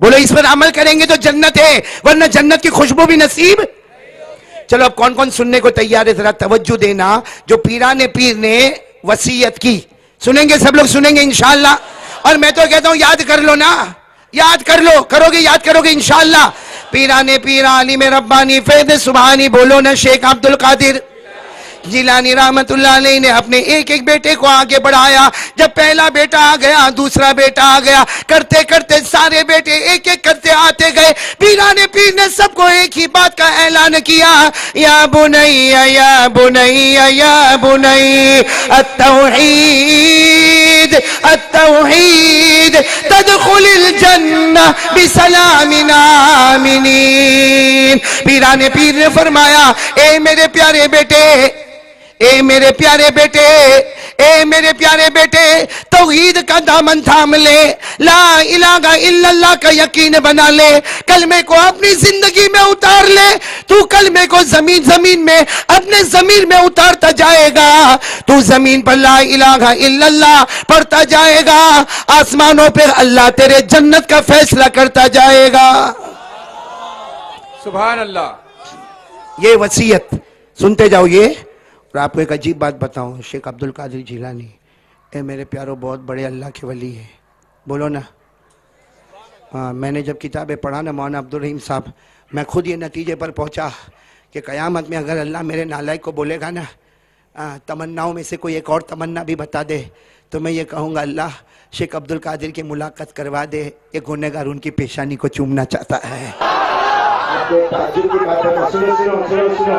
बोलो, इस पर अमल करेंगे तो जन्नत है, वरना जन्नत की खुशबू भी नसीब। चलो अब कौन कौन सुनने को तैयार है, जरा तवज्जो देना। जो पीराने पीर ने वसीयत की, सुनेंगे सब लोग, सुनेंगे इंशाअल्लाह। और मैं तो कहता हूं याद कर लो ना, याद कर लो, करोगे, याद करोगे इंशाअल्लाह। पीराने पीर आलिम रब्बानी फैज़ सुबहानी, बोलो ना शेख अब्दुल कादिर जिलानी रहमतुल्लाह अलैह ने अपने एक एक बेटे को आगे बढ़ाया। जब पहला बेटा आ गया, दूसरा बेटा आ गया, करते करते सारे बेटे एक एक करते आते गए। पीराने पीर ने सबको एक ही बात का ऐलान किया, या बुनैया या बुनैया या बुनैया अत्तौहीद अत्तौहीद तदखुलिल जन्नह बिसलामिन आमिनीन। पीराने पीर ने फरमाया, ए मेरे प्यारे बेटे, ए मेरे प्यारे बेटे, ए मेरे प्यारे बेटे, तौहीद का दामन थाम ले, ला इलाहा इल्लल्लाह का यकीन बना ले, कलमे को अपनी जिंदगी में उतार ले। तू कलमे को जमीन जमीन में अपने जमीर में उतारता जाएगा, तू जमीन पर ला इलाहा इल्लल्लाह पढ़ता जाएगा, आसमानों पे अल्लाह तेरे जन्नत का फैसला करता जाएगा। सुभान अल्लाह। ये वसीयत सुनते जाओ। ये और आपको एक अजीब बात बताऊं, शेख अब्दुल कादिर जिलानी, ए मेरे प्यारों, बहुत बड़े अल्लाह के वली है, बोलो ना। हाँ, मैंने जब किताबें पढ़ा ना मौलाना अब्दुल रहीम साहब, मैं खुद ये नतीजे पर पहुंचा कि क़यामत में अगर अल्लाह मेरे नालायक को बोलेगा ना, तमन्नाओं में से कोई एक और तमन्ना भी बता दे, तो मैं ये कहूँगा, अल्लाह शेख अब्दुल कादिर की मुलाकात करवा दे, ये गुनहगार उनकी पेशानी को चूमना चाहता है। ताज्जुब की बात सुनो सुनो सुनो सुनो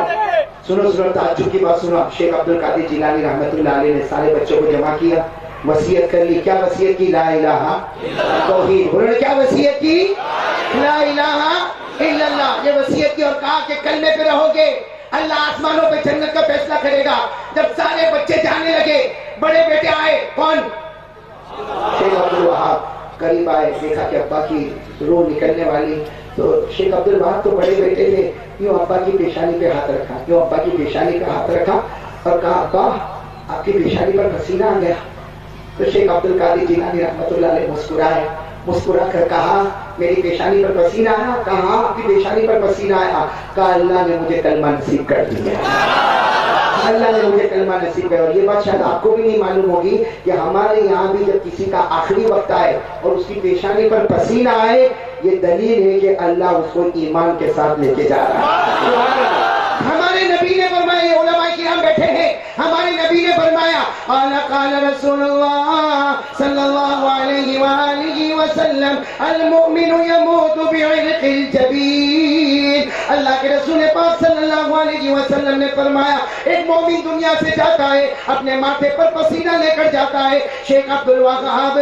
सुनो सुनो ताज्जुब की बात सुनो। शेख अब्दुल कादिर जिलानी रहमतुल्लाह अलैह ने सारे बच्चों को जमा किया, वसीयत कर ली। क्या वसीयत की? ला इलाहा तौहीद। उन्होंने क्या वसीयत की? ला इलाहा इल्लल्लाह। ये वसीयत की और कहा कि कलमे पे रहोगे, अल्लाह आसमानों पे जन्नत का फैसला करेगा। जब सारे बच्चे जाने लगे, बड़े बेटे आए, कौन? शेख अब्दुल वहाब करीब आए, देखा कि अब्बा की रूह निकलने वाली, तो शेख अब्दुल वहाब तो बड़े बेटे थे, यूं अब्बा की पेशानी पे हाथ रखा, यूं अब्बा की पेशानी पे हाथ रखा और कहा, अब्बा आपकी पेशानी पर पसीना आ गया। तो शेख अब्दुल कादिर जिलानी रहमतुल्लाह अलैह मुस्कुराए, मुस्कुरा कर कहा, मेरी पेशानी पर पसीना आया? कहा आपकी पेशानी पर पसीना आया? कहा अल्लाह ने मुझे कलमा नसीब कर दिया, अल्लाह ने मुझे कलमा नसीब किया। और ये बात शायद आपको भी नहीं मालूम होगी कि हमारे यहाँ भी जब किसी का आखिरी वक्त आए और उसकी पेशानी पर पसीना आए, ये दलील है कि अल्लाह उसको ईमान के साथ लेके जा रहा है। हमारे नबी ने फरमाया, ये उलमा किराम बैठे हैं, हमारे नबी ने फरमाया, क़ाल रसूलुल्लाह सल्लल्लाहु अलैहि वसल्लम, अल मुमिनु यमूतु बिइरक़िल जबीन। अल्लाह के रसूल पाक सल्लल्लाहु अलैहि वसल्लम ने फरमाया, एक मोमिन दुनिया से जाता है, अपने माथे पर पसीना लेकर जाता है। शेख अब्दुल वहाब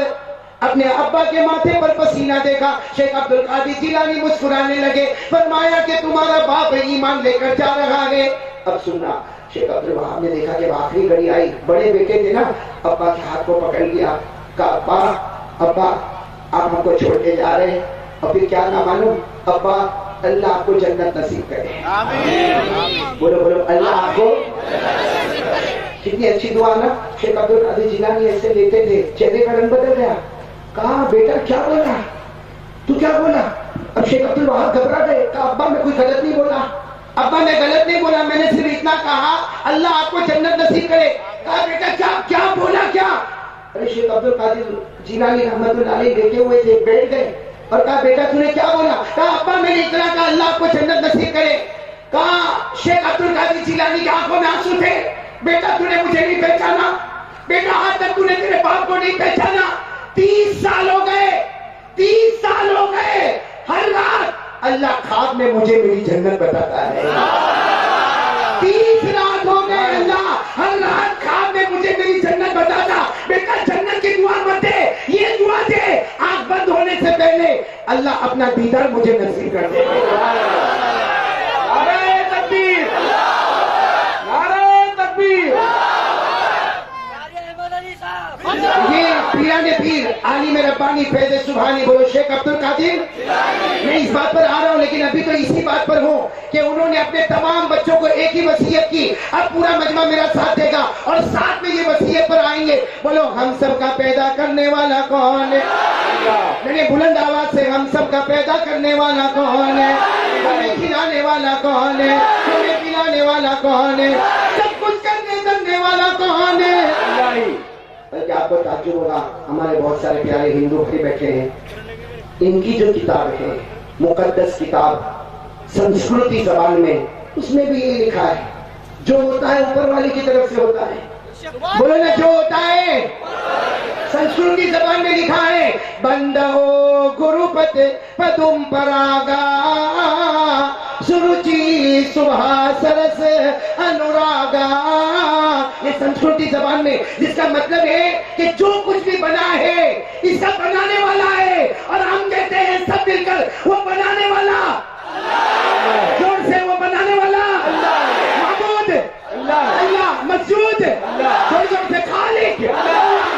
अपने अब्बा के माथे पर पसीना देखा, शेख अब्दुल कादिर जिलानी मुस्कुराने लगे, फरमाया कि तुम्हारा बाप ईमान लेकर जा रहा है। अब सुनना, शेख अब्दुल वहाब ने देखा कि आखिरी घड़ी आई, बड़े बेटे थे ना, अब्बा के हाथ को पकड़ लिया, कहा अब्बा अब्बा आप हमको छोड़ के जा रहे हैं, और फिर क्या ना मालूम, अब्बा अल्लाह आपको जन्नत नसीब करे। आमीन। बोलो बोलो, अल्लाह आपको। कितनी अच्छी दुआ ना। शेख अब्दुल कादिर जिलानी ऐसे लेते थे, चेहरे का रंग बदल गया। कहा बेटा क्या बोला, तू क्या बोला? अब शेख अब्दुल वहाब घबरा गए, कहा अब्बा मैं कोई गलत नहीं बोला, अब्बा मैं गलत नहीं बोला, मैंने सिर्फ इतना कहा अल्लाह आपको जन्नत नसीब करे। कहा बेटा क्या क्या बोला क्या? अरे शेख अब्दुल कादिर जिलानी रहमतुल्लाह अलैह देखे हुए थे, बैठ गए और कहा बेटा तूने क्या बोला? कहा अब्बा मैंने इतना कहा अल्लाह आपको जन्नत नसीब करे। कहा शेख अब्दुल कादिर जिलानी की आंखों में आंसू थे, बेटा तूने मुझे नहीं पहचाना, बेटा आज तक तूने तेरे बाप को नहीं पहचाना, 30 साल हो गए, 30 साल हो गए, हर रात अल्लाह ख्वाब में मुझे मेरी जन्नत बताता है। 30 रात हो गए, अल्लाह हर रात ख्वाब में मुझे मेरी जन्नत बताता। बेटा जन्नत की दुआ मत दे, ये दुआ दे आंख बंद होने से पहले अल्लाह अपना दीदार मुझे नसीब कर दे। नारे तकबीर, नारे तकबीर। ये पीराने पीर आलिम रब्बानी फैज़ सुभानी, बोलो शेख अब्दुल कादिर। मैं इस बात पर आ रहा हूँ, लेकिन अभी तो इसी बात पर हूँ कि उन्होंने अपने तमाम बच्चों को एक ही वसीयत की। अब पूरा मजमा मेरा साथ देगा और साथ में ये वसीयत पर आएंगे। बोलो हम सब का पैदा करने वाला कौन है? मैंने बुलंद आवाज से, हम सब का पैदा करने वाला कौन है? हमें खिलाने वाला कौन है? हमें पिलाने वाला कौन है? सब कुछ करने वाला कौन है? बल्कि आपको ताज्जुब होगा, हमारे बहुत सारे प्यारे हिंदू भाई बैठे हैं, इनकी जो किताब है मुकद्दस किताब संस्कृति जबान में, उसमें भी ये लिखा है जो होता है ऊपर वाले की तरफ से होता है। बोलो ना, जो होता है। संस्कृत की जबान में लिखा है, बंदो गुरुपत पदुम परागा सुरुचि सुभा सरस अनुरागा। ये संस्कृत की जबान में, जिसका मतलब है कि जो कुछ भी बना है इसका बनाने वाला है, और हम कहते हैं सब मिलकर वो बनाने वाला। जोर से, वो बनाने वाला माबूद अल्लाह, मस्जूद जोर जोर से, खालिक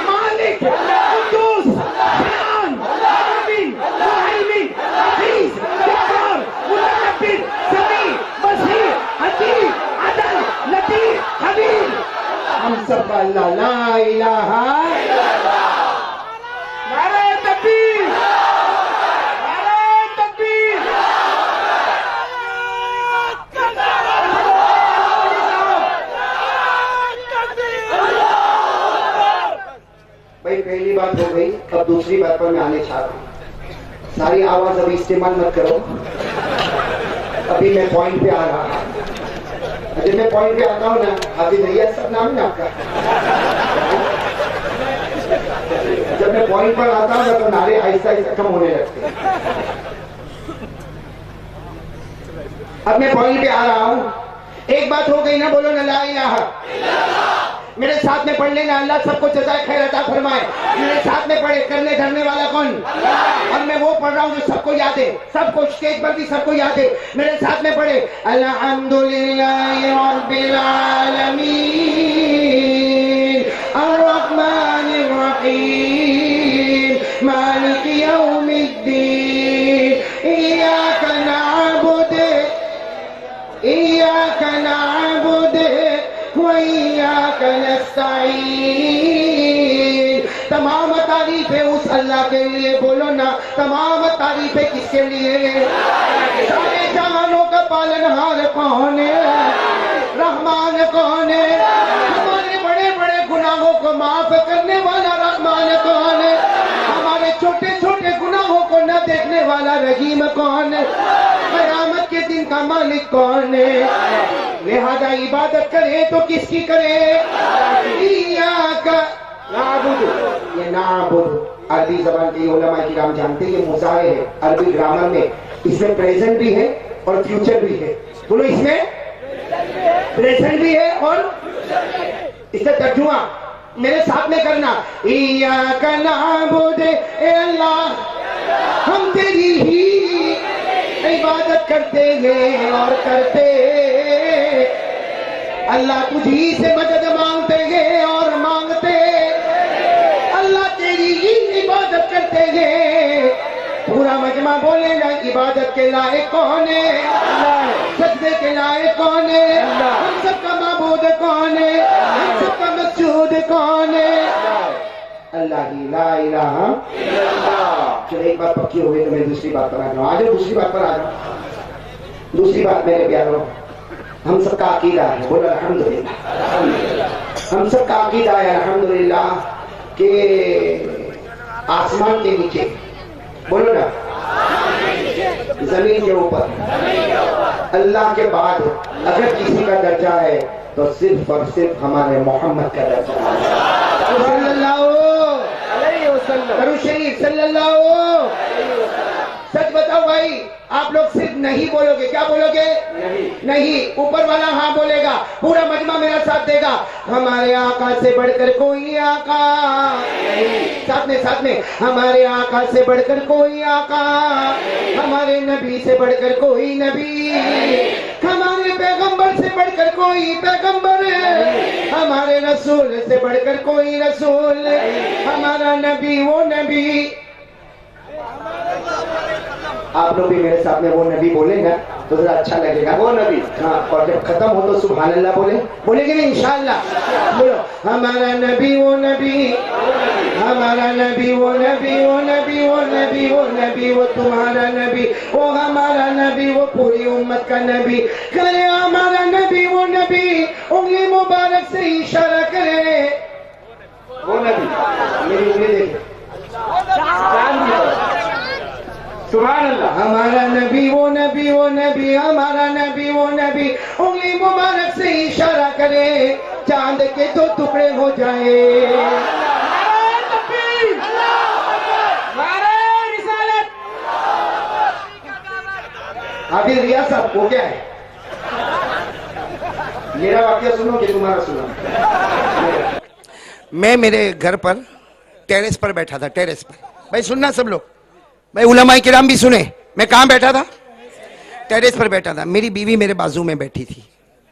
मालिक कुद्दूस सलाम आमीन मुहैमिन हफीज गफ्फार मुतकब्बिर समी बसीर हकीम अदल लतीफ खबीर। हम सब का अल्लाह ला इलाहा इल्लल्लाह। नारे तकबीर, नारे तकबीर। भाई पहली बात हो गई, अब दूसरी बात पर मैं आने चाह रहा हूँ। सारी आवाज अभी इस्तेमाल मत करो, अभी मैं पॉइंट पे आ रहा हूँ। जब मैं पॉइंट पे आता हूँ ना, हाफिज भैया सब नाम है ना आपका, जब मैं पॉइंट पर आता हूँ ना तो नारे आहिस्ता आहिस्ता कम होने लगते हैं। अब मैं पॉइंट पे आ रहा हूँ। एक बात हो गई ना, बोलो ना ला इलाहा इल्लल्लाह। मेरे साथ में पढ़ लेना, अल्लाह सबको जज़ाए खैर अता फरमाए। मेरे साथ में पढ़े, करने धरने वाला कौन? और मैं वो पढ़ रहा हूँ जो सबको याद है, सबको स्टेज पर भी सबको याद है। मेरे साथ में पढ़े, अल्हम्दुलिल्लाहि रब्बिल आलमीन अर्रहमानिर रहीम मालिकि यौमिद्दीन इय्याका नअबुदु व इय्याका नस्तईन। तमाम तारीफें उस अल्लाह के लिए, बोलो ना, तमाम तारीफें किसके लिए? सारे जहानों का पालनहार कौन है? रहमान कौन है? हमारे बड़े बड़े गुनाहों को माफ करने वाला रहमान कौन है? हमारे छोटे छोटे गुनाहों को न देखने वाला रहीम कौन है? क़यामत के दिन का मालिक कौन है? लिहाजा इबादत करे तो किसकी करे? इय्याका नाअबुदु। ये नाअबुदु अरबी जबान के उलमा किराम जानते हैं, ये मुज़ारे है अरबी ग्रामर में। इसमें प्रेजेंट भी है और फ्यूचर भी है। बोलो, इसमें प्रेजेंट भी है और इसका तर्जुमा मेरे साथ में करना। इय्याका नाअबुदु, ए अल्लाह हम तेरी ही इबादत करते हैं और करते, अल्लाह तुझी से मदद मांगते हैं और मांगते, अल्लाह तेरी ही इबादत करते हैं। पूरा मजमा बोलेगा, इबादत के लायक कौन है? सजदे के लायक कौन है? हम सबका माबूद कौन है? हम सबका मस्जूद कौन है? अल्लाह ही, ला इलाहा इल्लल्लाह। चलो एक बात पक्की हो गई तो मैं दूसरी बात पर आ जाऊँ। आ जाओ, दूसरी बात पर आ जाओ। दूसरी बात मेरे प्यारों, हम सबका अकीदा है, बोलो अल्हम्दुलिल्लाह। हम सबका अकीदा है अल्हम्दुलिल्लाह के आसमान के नीचे, बोलो ना, जमीन के ऊपर, अल्लाह के बाद अगर किसी का दर्जा है तो सिर्फ और सिर्फ हमारे मोहम्मद का दर्जा है। सल्लल्लाहु अलैहि वसल्लम, दरूद शरीफ सल्लल्लाहु। सच बताओ भाई, आप लोग सिर्फ नहीं बोलोगे, क्या बोलोगे? नहीं। ऊपर वाला हाँ बोलेगा, पूरा मजमा मेरा साथ देगा। हमारे आका से बढ़कर कोई आका नहीं। साथ में हमारे आका से बढ़कर कोई आका, हमारे नबी से बढ़कर कोई नबी, हमारे पैगंबर से बढ़कर कोई पैगंबर, हमारे रसूल से बढ़कर कोई रसूल, हमारा नबी वो नबी। आप लोग भी मेरे साथ में वो नबी बोले ना तो जरा अच्छा लगेगा, वो नबी। हाँ, और जब खत्म हो तो सुभान अल्लाह बोलेंगे नहीं इंशाअल्लाह। बोलो, हमारा नबी वो नबी, हमारा नबी वो नबी, वो नबी वो नबी, वो नबी वो तुम्हारा नबी, वो हमारा नबी, वो पूरी उम्मत का नबी। करे हमारा नबी वो नबी, उंगली मुबारक से इशारा करे, वो नबी। मेरी उंगली देखो, सुभान अल्लाह। हमारा नबी वो नबी, वो नबी, हमारा नबी वो नबी, उंगली उंगली मुबारक से इशारा करे, चांद के दो टुकड़े हो जाए। अभी रिया साहब को क्या है, मेरा वाक्य सुनो कि तुम्हारा सुनो। मैं मेरे घर पर टेरेस पर बैठा था, टेरेस पर। भाई सुनना सब लोग, भाई उलमाए किराम भी सुने। मैं कहाँ बैठा था? टेरेस पर बैठा था। मेरी बीवी मेरे बाजू में बैठी थी।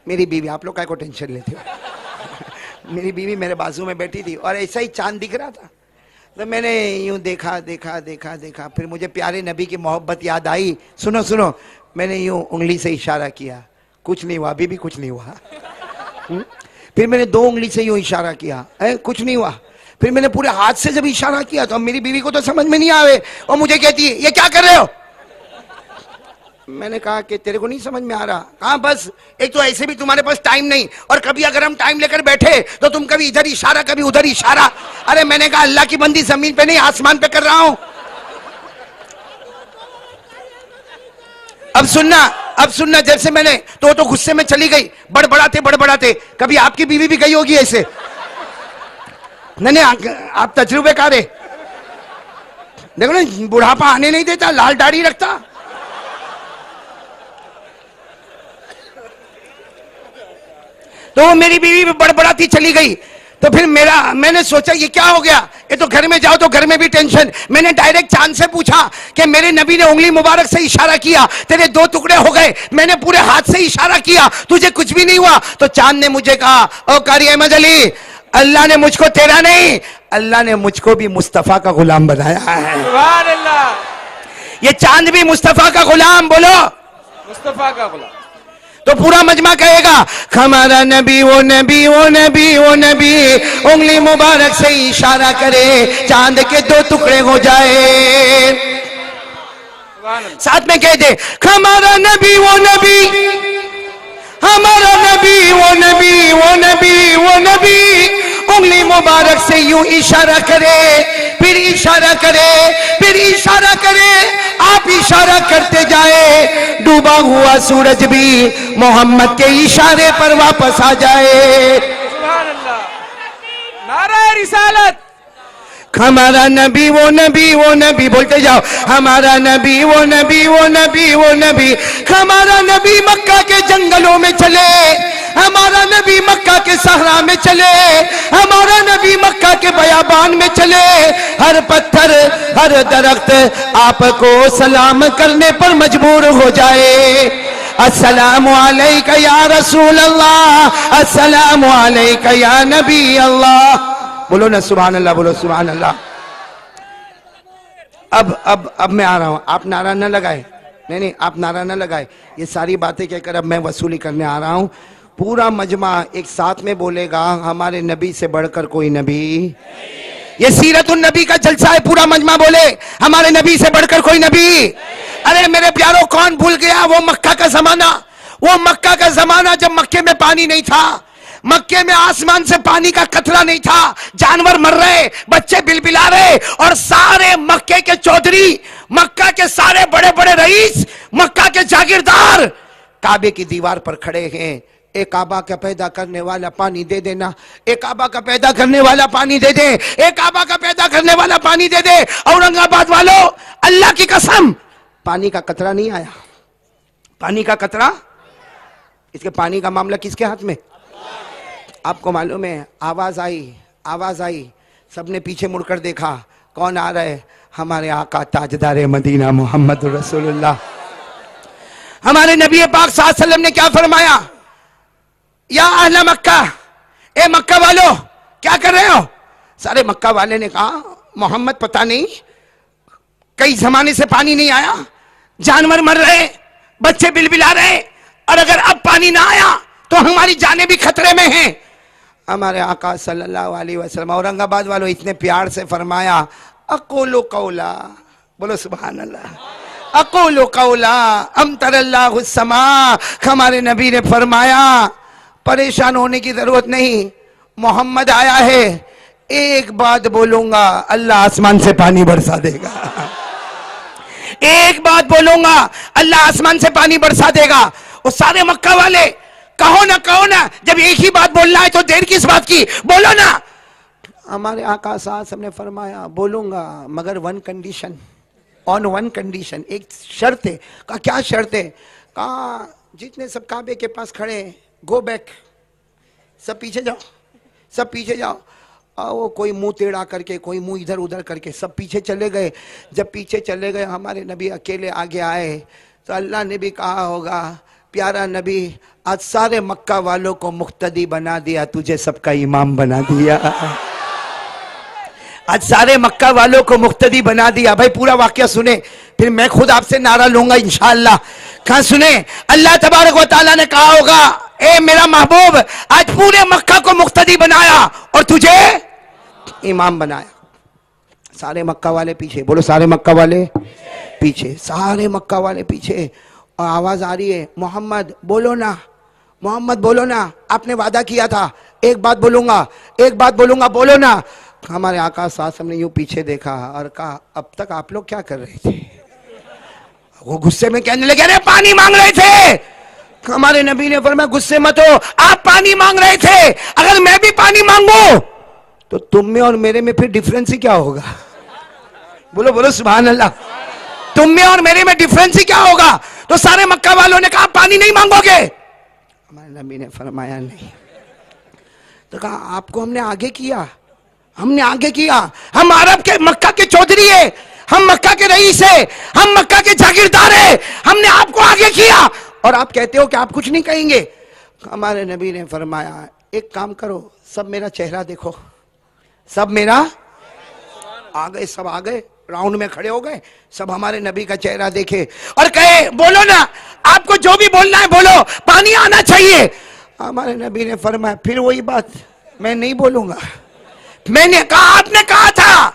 मेरी बीवी, आप लोग काय को टेंशन लेते हो? मेरी बीवी मेरे बाजू में बैठी थी और ऐसा ही चांद दिख रहा था। तो मैंने यूं देखा देखा देखा देखा, फिर मुझे प्यारे नबी की मोहब्बत याद आई। सुनो सुनो, मैंने यूं उंगली से इशारा किया, कुछ नहीं हुआ, अभी भी कुछ नहीं हुआ। फिर मैंने दो उंगली से यूं इशारा किया, कुछ नहीं हुआ। फिर मैंने पूरे हाथ से जब इशारा किया तो मेरी बीवी को तो समझ में नहीं आवे और मुझे कहती है ये क्या कर रहे हो? मैंने कहा कि तेरे को नहीं समझ में आ रहा। कहा बस, एक तो ऐसे भी तुम्हारे पास टाइम नहीं, और कभी अगर हम टाइम लेकर बैठे तो तुम कभी इधर इशारा कभी उधर इशारा। अरे मैंने कहा अल्लाह की बंदी जमीन पे नहीं आसमान पे कर रहा हूं। अब सुनना, जैसे मैंने तो गुस्से में चली गई, बड़बड़ाते। कभी आपकी बीवी भी गई होगी ऐसे? नहीं, आप तजुर्बेकार है। देखो ना, बुढ़ापा आने नहीं देता, लाल दाढ़ी रखता। तो मेरी बीवी भी बड़बड़ाती चली गई। तो फिर मैंने सोचा ये क्या हो गया, ये तो घर में जाओ तो घर में भी टेंशन। मैंने डायरेक्ट चांद से पूछा कि मेरे नबी ने उंगली मुबारक से इशारा किया, तेरे दो टुकड़े हो गए। मैंने पूरे हाथ से इशारा किया, तुझे कुछ भी नहीं हुआ। तो चांद ने मुझे कहा, ओ कारी अहमद अली, अल्लाह ने मुझको तेरा नहीं, अल्लाह ने मुझको भी मुस्तफा का गुलाम बनाया है। सुभान अल्लाह। ये चांद भी मुस्तफा का गुलाम, बोलो मुस्तफा का गुलाम। तो पूरा मजमा कहेगा, हमारा नबी वो नबी वो नबी वो नबी, उंगली मुबारक से इशारा करे, चांद के दो टुकड़े हो जाए। साथ में कह दे, हमारा नबी वो नबी, हमारा नबी वो नबी वो नबी वो नबी, उंगली मुबारक से यूं इशारा करे, फिर इशारा करे, फिर इशारा करे, आप इशारा करते जाए, डूबा हुआ सूरज भी मोहम्मद के इशारे पर वापस आ जाए। सुभान अल्लाह। नारे रिसालत। हमारा नबी वो नबी वो नबी, बोलते जाओ, हमारा नबी वो नबी वो नबी वो नबी। हमारा नबी मक्का के जंगलों में चले, हमारा नबी मक्का के सहरा में चले, हमारा नबी मक्का के बयाबान में चले, हर पत्थर हर दरख्त आपको सलाम करने पर मजबूर हो जाए। अस्सलामु अलैका या रसूल अल्लाह, अस्सलामु अलैका या नबी अल्लाह। बोलो ना सुभान अल्लाह, बोलो सुभान अल्लाह। अब मैं आ रहा हूं, आप नारा न लगाए। नहीं, आप नारा न लगाए। ये सारी बातें कहकर अब मैं वसूली करने आ रहा हूं। पूरा मजमा एक साथ में बोलेगा, हमारे नबी से बढ़कर कोई नबी। ये सीरतुन नबी का जलसा है, पूरा मजमा बोले हमारे नबी से बढ़कर कोई नबी। अरे मेरे प्यारों, कौन भूल गया वो मक्का का जमाना, वो मक्का का जमाना जब मक्के में पानी नहीं था, मक्के में आसमान से पानी का कतरा नहीं था, जानवर मर रहे, बच्चे बिलबिला रहे, और सारे मक्के के चौधरी, मक्का के सारे बड़े बड़े रईस, मक्का के जागीरदार काबे की दीवार पर खड़े हैं। एक काबा का पैदा करने वाला पानी दे देना, एक काबा का पैदा करने वाला पानी दे दे, एक काबा का पैदा करने वाला पानी दे दे। औरंगाबाद वालों, अल्लाह की कसम, पानी का कतरा नहीं आया। पानी का कतरा, इसके पानी का मामला किसके हाथ में? आपको मालूम है, आवाज आई, सबने पीछे मुड़कर देखा, कौन आ रहा है? हमारे आका ताजदार मदीना मोहम्मद रसूलुल्लाह। हमारे नबी पाक सल्लल्लाहु अलैहि वसल्लम ने क्या फरमाया? या अहले मक्का, ए मक्का वालों क्या कर रहे हो? सारे मक्का वाले ने कहा, मोहम्मद पता नहीं कई जमाने से पानी नहीं आया, जानवर मर रहे, बच्चे बिलबिला रहे, और अगर अब पानी ना आया तो हमारी जानें भी खतरे में हैं। हमारे आका सल्लल्लाहु अलैहि वसल्लम, औरंगाबाद वालों, इतने प्यार से फरमाया, अक़ूलु क़ौला, बोलो सुभान अल्लाह, अक़ूलु क़ौला अमतरल्लाहु समा। हमारे नबी ने फरमाया, परेशान होने की जरूरत नहीं, मोहम्मद आया है, एक बात बोलूंगा, अल्लाह आसमान से पानी बरसा देगा। एक बात बोलूंगा, अल्लाह आसमान से पानी बरसा देगा। और सारे मक्का वाले कहो ना, जब एक ही बात बोलना है तो देर किस बात की, बोलो ना। हमारे आका साहब ने फरमाया बोलूंगा मगर one condition, on one condition, एक शर्त है। कहा क्या शर्त है? कहा जितने सब काबे के पास खड़े हैं गो बैक, सब पीछे जाओ, सब पीछे जाओ। वो कोई मुंह टेढ़ा करके, कोई मुंह इधर उधर करके सब पीछे चले गए। जब पीछे चले गए हमारे नबी अकेले आगे आए तो अल्लाह ने भी कहा होगा प्यारा नबी आज सारे मक्का वालों को मुक्तदी बना दिया, तुझे सबका इमाम बना दिया। आज सारे मक्का वालों को मुक्तदी बना दिया। भाई पूरा वाकया सुने, फिर मैं खुद आपसे नारा लूंगा इंशाअल्लाह। कहां सुने? अल्लाह तबारक व तआला ने कहा होगा ए मेरा महबूब आज पूरे मक्का को मुक्तदी बनाया और तुझे इमाम बनाया। सारे मक्का वाले पीछे, बोलो सारे मक्का वाले पीछे, सारे मक्का वाले पीछे। और आवाज आ रही है मोहम्मद बोलो ना, मोहम्मद बोलो ना, आपने वादा किया था एक बात बोलूंगा, एक बात बोलूंगा, बोलो ना। हमारे आका साहब ने यूं पीछे देखा और कहा अब तक आप लोग क्या कर रहे थे? वो गुस्से में कहने लगे अरे पानी मांग रहे थे। हमारे नबी ने फरमाया गुस्से मत हो, आप पानी मांग रहे थे, अगर मैं भी पानी मांगू तो तुम में और मेरे में फिर डिफरेंस ही क्या होगा? बोलो बोलो सुभान अल्लाह। तुम में और मेरे में डिफरेंस ही क्या होगा? तो सारे मक्का वालों ने कहा पानी नहीं मांगोगे? हमारे नबी ने फरमाया नहीं। तो कहा आपको हमने आगे किया, हमने आगे किया, हम अरब के मक्का के चौधरी है, हम मक्का के रईस है, हम मक्का के जागीरदार है, हमने आपको आगे किया और आप कहते हो कि आप कुछ नहीं कहेंगे। हमारे नबी ने फरमाया एक काम करो, सब मेरा चेहरा देखो, सब मेरा आ गए, सब आ गए, राउंड में खड़े हो गए, सब हमारे नबी का चेहरा देखे और कहे बोलो ना, आपको जो भी बोलना है बोलो, पानी आना चाहिए। हमारे नबी ने फरमाया फिर वही बात, मैं नहीं बोलूंगा। मैंने कहा आपने कहा था।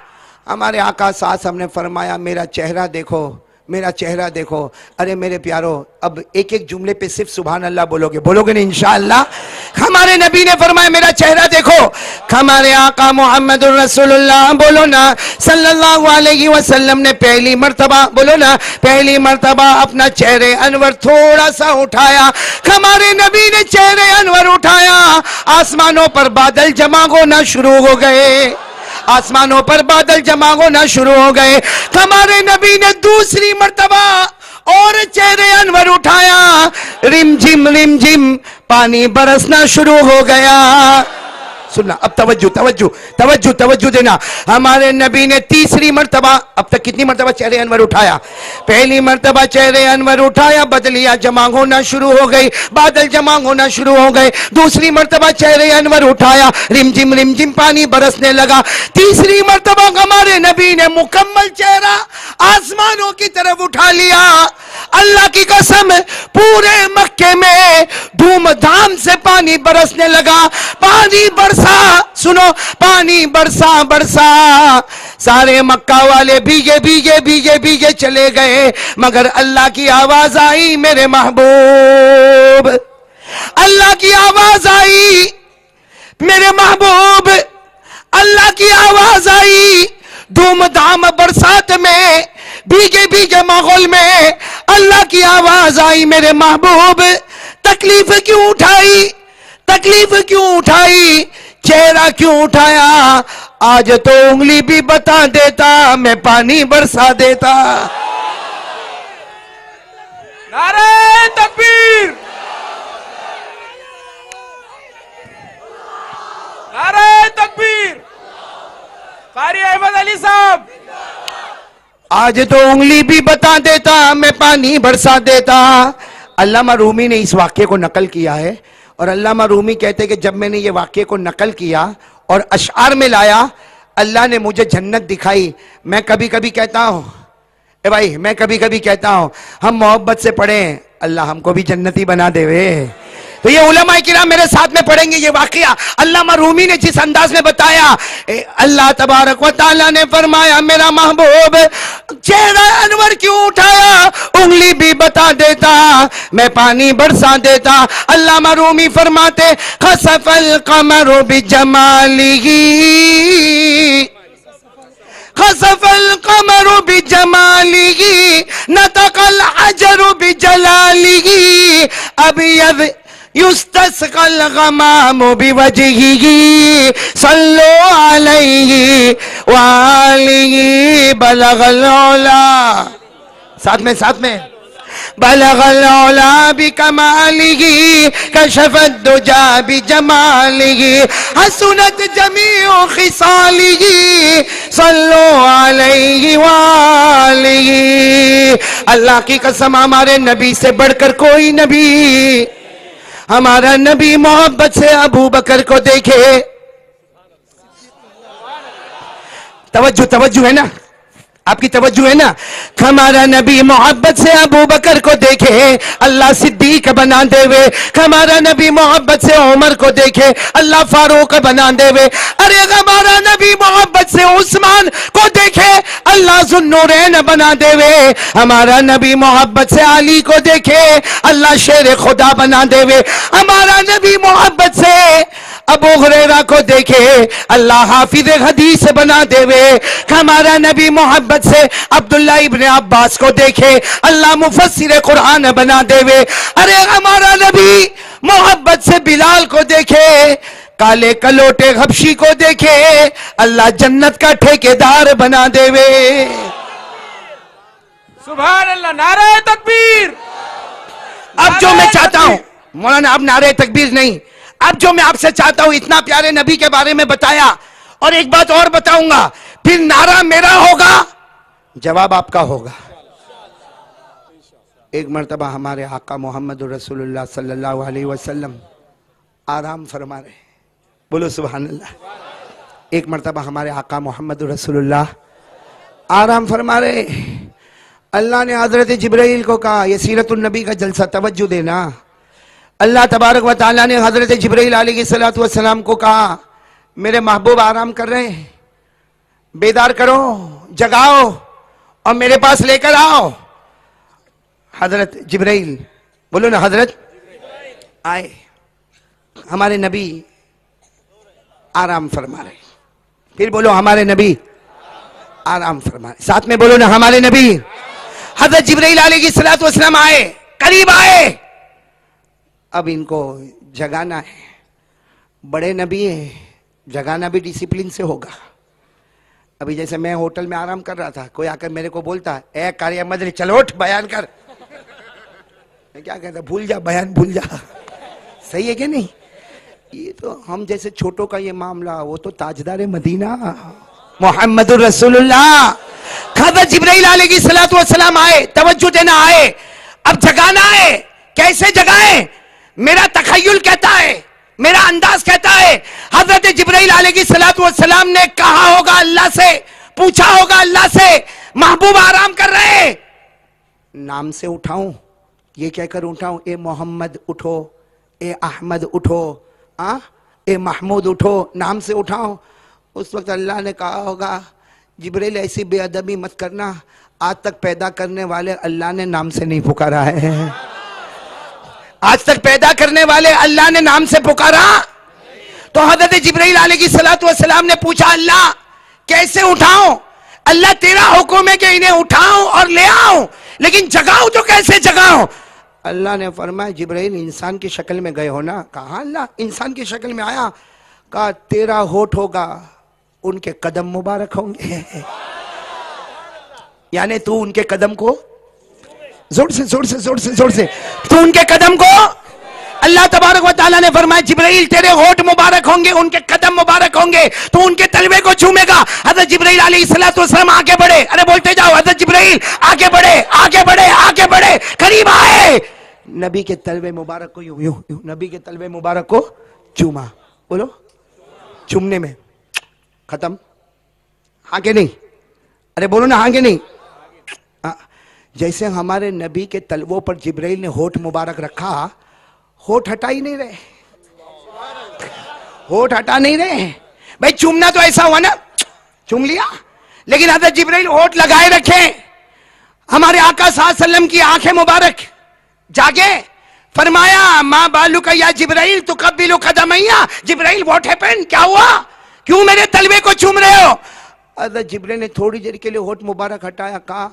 हमारे आका साहब ने फरमाया मेरा चेहरा देखो, मेरा चेहरा देखो। अरे मेरे प्यारो अब एक एक जुमले पे सिर्फ सुभान अल्लाह बोलोगे, बोलोगे ना इंशाअल्लाह। हमारे नबी ने फरमाया मेरा चेहरा देखो। हमारे आका मोहम्मदुर रसूलुल्लाह बोलो ना सल्लल्लाहु अलैहि वसल्लम ने पहली मर्तबा, बोलो ना, पहली मर्तबा अपना चेहरे अनवर थोड़ा सा उठाया। हमारे नबी ने चेहरे अनवर उठाया, आसमानों पर बादल जमा होना शुरू हो गए, आसमानों पर बादल जमा होना शुरू हो गए। हमारे नबी ने दूसरी मर्तबा और चेहरे अनवर उठाया, रिम झिम पानी बरसना शुरू हो गया। सुनना अब तवज्जो तवज्जो तवज्जो तवज्जो देना। हमारे नबी ने तीसरी मर्तबा, अब तक कितनी मर्तबा चेहरे अनवर उठाया? पहली मर्तबा चेहरे अनवर उठाया, बदलियां जमा होना शुरू हो गई, बादल जमा होना शुरू हो गए। दूसरी मर्तबा चेहरे अनवर उठाया, रिमझिम पानी बरसने लगा। तीसरी मर्तबा हमारे नबी ने मुकम्मल चेहरा आसमानों की तरफ उठा लिया। अल्लाह की कसम पूरे मक्के में धूमधाम से पानी बरसने लगा। पानी बरसा, सुनो, पानी बरसा बरसा, सारे मक्का वाले भीगे भीगे भीगे भीगे चले गए, मगर अल्लाह की आवाज आई मेरे महबूब, अल्लाह की आवाज आई मेरे महबूब, अल्लाह की आवाज आई। धूमधाम बरसात में, भीगे भीगे माहौल में अल्लाह की आवाज आई मेरे महबूब। तकलीफ क्यों उठाई, तकलीफ क्यों उठाई, चेहरा क्यों उठाया? आज तो उंगली भी बता देता, मैं पानी बरसा देता। नारे तकबीर, नारे तकबीर। कारी अहमद अली साहब, आज तो उंगली भी बता देता, मैं पानी बरसा देता। अल्लामा रूमी ने इस वाक्य को नकल किया है और अल्लामा रूमी कहते हैं कि जब मैंने ये वाक्य को नकल किया और अशआर में लाया, अल्लाह ने मुझे जन्नत दिखाई। मैं कभी कभी कहता हूँ ए भाई, मैं कभी कभी कहता हूँ हम मोहब्बत से पढ़ें, अल्लाह हमको भी जन्नती बना देवे। तो ये उलमा किराम मेरे साथ में पढ़ेंगे ये वाकया। अल्लामा रूमी ने जिस अंदाज में बताया, अल्लाह तबारक व तआला ने फरमाया मेरा महबूब चेहरा अनवर क्यों उठाया? उंगली भी बता देता, मैं पानी बरसा देता। अल्लामा रूमी फरमाते खसफल कमरु बिजमालिही, खसफल कमरु बिजमालिही, नतकल अजरु बिजलालिही, अबयद युस्तस्क़ल गमामु बिवजहिही सल्लु अलैहि व आलिहि बलगल औला। साथ में बलगल औला बिकमालिही कशफत दुजा बिजमालिही हसनत जमीउ खिसालिही सल्लु अलैहि व आलिही। अल्लाह की कसम, हमारे नबी से बढ़कर कोई नबी, हमारा नबी मोहब्बत से अबू बकर को देखे। तवज्जो है ना, आपकी तवज्जो है ना। हमारा नबी मोहब्बत से अबू बकर को देखे, अल्लाह सिद्दीक बना देवे। हमारा नबी मोहब्बत से उमर को देखे, अल्लाह फारूक बना देवे। अरे हमारा नबी मोहब्बत से उस्मान को देखे, अल्लाह जुन्नूरैन बना देवे। हमारा नबी मोहब्बत से अली को देखे, अल्लाह शेर खुदा बना देवे। हमारा नबी मोहब्बत से अबू हुरैरा को देखे, अल्लाह हाफिज हदीस बना देवे। हमारा नबी मोहब्बत से अब्दुल्ला इब्ने अब्बास को देखे, अल्लाह मुफस्सिर कुरान बना देवे। अरे हमारा नबी मोहब्बत से बिलाल को देखे, काले कलोटे हबशी को देखे, अल्लाह जन्नत का ठेकेदार बना देवे। सुभान अल्लाह, नारे तकबीर। अब जो मैं चाहता हूं मौलाना, अब नारे तकबीर नहीं, अब जो मैं आपसे चाहता हूं, इतना प्यारे नबी के बारे में बताया, और एक बात और बताऊंगा, फिर नारा मेरा होगा, जवाब आपका होगा। एक मर्तबा हमारे आका मोहम्मद रसूलुल्लाह सल्लल्लाहु अलैहि वसल्लम आराम फरमा रहे, बोलो सुभान अल्लाह। एक मर्तबा हमारे आका मोहम्मद रसूलुल्लाह आराम फरमा रहे, अल्लाह ने हजरत जिब्राइल को कहा, यह सीरतुन नबी का जलसा, तवज्जो देना। अल्लाह तबारक व तआला ने हजरत जिब्राइल अलैहिस्सलातु वस्सलाम को कहा, मेरे महबूब आराम कर रहे हैं, बेदार करो, जगाओ और मेरे पास लेकर आओ। हजरत जिब्राइल, बोलो ना, हजरत आए, हमारे नबी आराम फरमा रहे। फिर बोलो, हमारे नबी आराम फरमा रहे। साथ में बोलो ना, हमारे नबी। हजरत जिब्राइल अलैहिस्सलातु वस्सलाम आए, करीब आए, अब इनको जगाना है। बड़े नबी है, जगाना भी डिसिप्लिन से होगा। अभी जैसे मैं होटल में आराम कर रहा था, कोई आकर मेरे को बोलता, ए कार्य मदरी चलो उठ बयान कर, मैं क्या कहता, भूल जा बयान, भूल जा। सही है कि नहीं? ये तो हम जैसे छोटों का ये मामला, वो तो ताजदार मदीना मोहम्मदुर रसूलुल्लाह। हज़रत जिब्राइल अलैहिस्सलातु वस्सलाम आए, तवज्जो देना आए, अब जगाना है। कैसे जगाए? मेरा तखय्युल कहता है, मेरा अंदाज कहता है, हजरत जिब्राइल अलैहिस्सलातु वस्सलाम ने कहा होगा अल्लाह से, पूछा होगा अल्लाह से, महबूब आराम कर रहे, नाम से उठाऊं, ये कहकर उठाऊं, ए मोहम्मद उठो, ए अहमद उठो, ए महमूद उठो, नाम से उठाओ। उस वक्त अल्लाह ने कहा होगा, जिब्राइल ऐसी बेअदबी मत करना, आज तक पैदा करने वाले अल्लाह ने नाम से नहीं पुकारा है। आज तक पैदा करने वाले अल्लाह ने नाम से पुकारा। तो हजरत जिब्राइल अलैहिस्सलातु वस्सलाम ने पूछा, अल्लाह कैसे उठाऊं? अल्लाह तेरा हुक्म है कि इन्हें उठाऊं और ले आऊं, लेकिन जगाऊं तो कैसे जगाऊं? अल्लाह ने फरमाया, जिब्राइल इंसान की शक्ल में गए हो ना? कहा अल्लाह इंसान की शक्ल में आया। कहा तेरा होठ होगा, उनके कदम मुबारक होंगे, यानी तू उनके कदम को जोर से जोर से जोर से जोर से, तू उनके कदम को, अल्लाह तबारक व तआला ने फरमाया, जिब्राइल तेरे होठ मुबारक होंगे, उनके कदम मुबारक होंगे, तू उनके तलवे को चूमेगा। हज़रत जिब्राइल अलैहिस्सलातु वस्सलाम आगे बढ़े, अरे बोलते जाओ, हज़रत जिब्राइल आगे बढ़े, आगे बढ़े, आगे बढ़े, करीब आए, नबी के तलवे मुबारक को यूं यूं यूं, नबी के तलवे मुबारक को चूमा। बोलो, चूमने में खत्म, हाँ के नहीं? अरे बोलो ना, हाँ के नहीं? जैसे हमारे नबी के तलवों पर जिब्राइल ने होठ मुबारक रखा, होठ हटा ही नहीं रहे, होठ हटा नहीं रहे। भाई चूमना तो ऐसा हुआ ना, चूम लिया, लेकिन हज़रत जिब्राइल होठ लगाए रखे। हमारे आका सल्लल्लाहु अलैहि वसल्लम की आंखें मुबारक जागे, फरमाया, माँ बालू का या जिब्राइल तो कब्बिलु कदमैया, जिब्राइल व्हाट हैपेंड, क्या हुआ, क्यों मेरे तलवे को चूम रहे हो? हज़रत जिब्राइल ने थोड़ी देर के लिए होठ मुबारक हटाया, कहा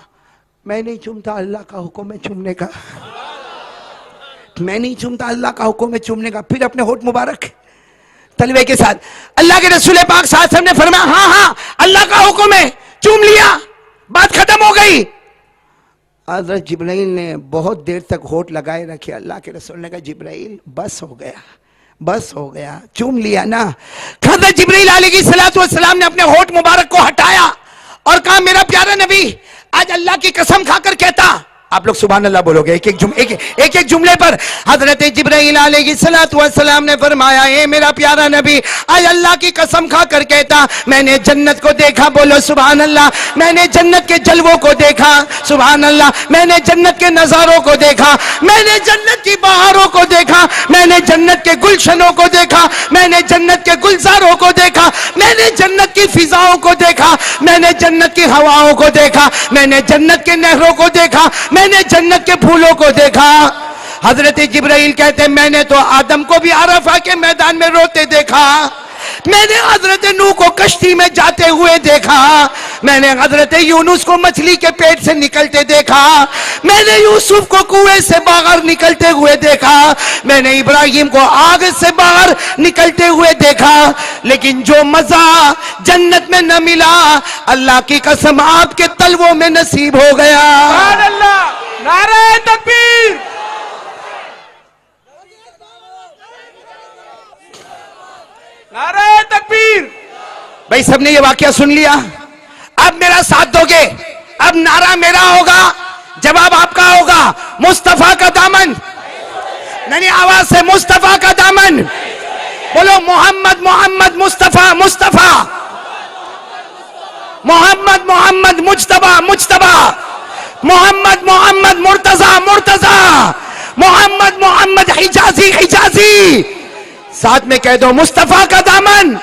मैं नहीं चूमता, अल्लाह का हुक्म है चूमने का। मैं नहीं चूमता, अल्लाह का हुक्म है चूमने का। फिर अपने होठ मुबारक तलवे के साथ, अल्लाह के रसूल पाक साहब ने फरमाया हाँ हाँ अल्लाह का हुक्म है, चूम लिया, बात खत्म हो गई। हज़रत जिब्राइल ने बहुत देर तक होठ लगाए रखे। अल्लाह के रसूल ने कहा जिब्राइल बस हो गया, बस हो गया, चूम लिया ना। हज़रत जिब्राइल अलैहिस्सलातु वस्सलाम ने अपने होठ मुबारक को हटाया और कहा मेरा प्यारा नबी आज अल्लाह की कसम खाकर कहता, आप लोग सुभान अल्लाह बोलोगे एक एक जुमले पर। हजरत जिब्राइल अलैहिस्सलातु वस्सलाम ने फरमाया ए मेरा प्यारा नबी आज अल्लाह की कसम खाकर कहता मैंने जन्नत को देखा, बोलो सुभान अल्लाह, मैंने जन्नत के जलवों को देखा, सुभान अल्लाह, मैंने जन्नत के नजारों को देखा, मैंने जन्नत की बहारों को देखा, मैंने जन्नत के गुलशनों को देखा, मैंने जन्नत के गुलजारों को देखा, मैंने जन्नत की फिजाओं को देखा, मैंने जन्नत की हवाओं को देखा, मैंने जन्नत के नहरों को देखा, मैंने जन्नत के फूलों को देखा। हजरत जिब्राइल कहते मैंने तो आदम को भी अरफा के मैदान में रोते देखा, मैंने हजरत नूह को कश्ती में जाते हुए देखा, मैंने हजरत यूनुस को मछली के पेट से निकलते देखा, मैंने यूसुफ को कुएं से बाहर निकलते हुए देखा, मैंने इब्राहिम को आग से बाहर निकलते हुए देखा। लेकिन जो मजा जन्नत में न मिला अल्लाह की कसम आपके तलवों में नसीब हो गया। सुभान अल्लाह, नारे तकबीर, नारे तकबीर। भाई सबने ये वाकया सुन लिया, अब मेरा साथ दोगे, अब नारा मेरा होगा, जवाब आपका होगा। मुस्तफा का दामन, नहीं आवाज से, मुस्तफा का दामन बोलो, मोहम्मद मोहम्मद मुस्तफा मुस्तफा, मोहम्मद मोहम्मद मुज्तबा मुज्तबा, मोहम्मद मोहम्मद मुर्तजा मुर्तजा, मोहम्मद मोहम्मद हिजाजी हिजाजी। साथ में कह दो मुस्तफा का दामन,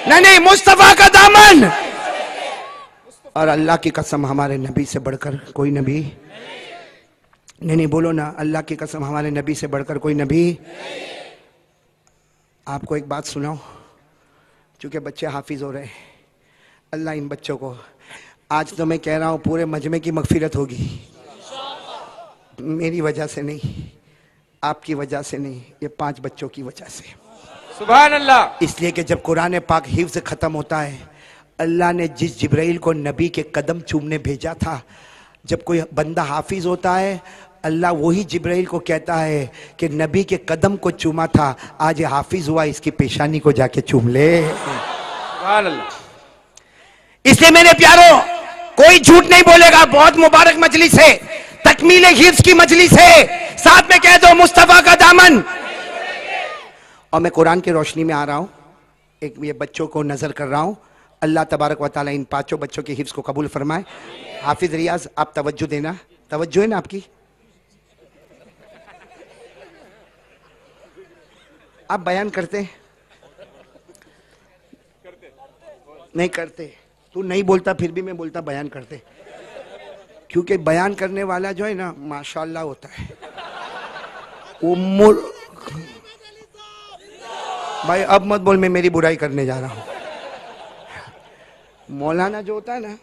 नहीं मुस्तफा का दामन। और अल्लाह की कसम हमारे नबी से बढ़कर कोई नबी नहीं बोलो ना, अल्लाह की कसम हमारे नबी से बढ़कर कोई नबी। आपको एक बात सुनाओ, चूंकि बच्चे हाफिज हो रहे हैं, अल्लाह इन बच्चों को, आज तो मैं कह रहा हूं पूरे मजमे की मगफिरत होगी, मेरी वजह से नहीं, आपकी वजह से नहीं, ये 5 बच्चों की वजह से। सुभान अल्लाह। इसलिए कि जब कुरान पाक हिफ्ज खत्म होता है, अल्लाह ने जिस जिब्राइल को नबी के कदम चूमने भेजा था, जब कोई बंदा हाफिज होता है अल्लाह वही जिब्राइल को कहता है कि नबी के कदम को चूमा था, आज ये हाफिज हुआ इसकी पेशानी को जाके चूम ले। सुभान अल्लाह। इसलिए मेरे प्यारो कोई झूठ नहीं बोलेगा, बहुत मुबारक मजलिस है, तकमील हिफ्ज की मजलिस है, साथ में कह दो मुस्तफा का दामन। और मैं कुरान की रोशनी में आ रहा हूं, एक ये बच्चों को नजर कर रहा हूं, अल्लाह तबारक व तआला इन 5 बच्चों के हिफ्ज को कबूल फरमाए। हाफिज रियाज आप तवज्जो देना, तवज्जो है ना आपकी, आप बयान करते नहीं करते, तू नहीं बोलता फिर भी मैं बोलता बयान करते, क्योंकि बयान करने वाला जो है ना माशाअल्लाह होता है वो भाई अब मत बोल, मैं मेरी बुराई करने जा रहा हूं। मौलाना जो होता है ना,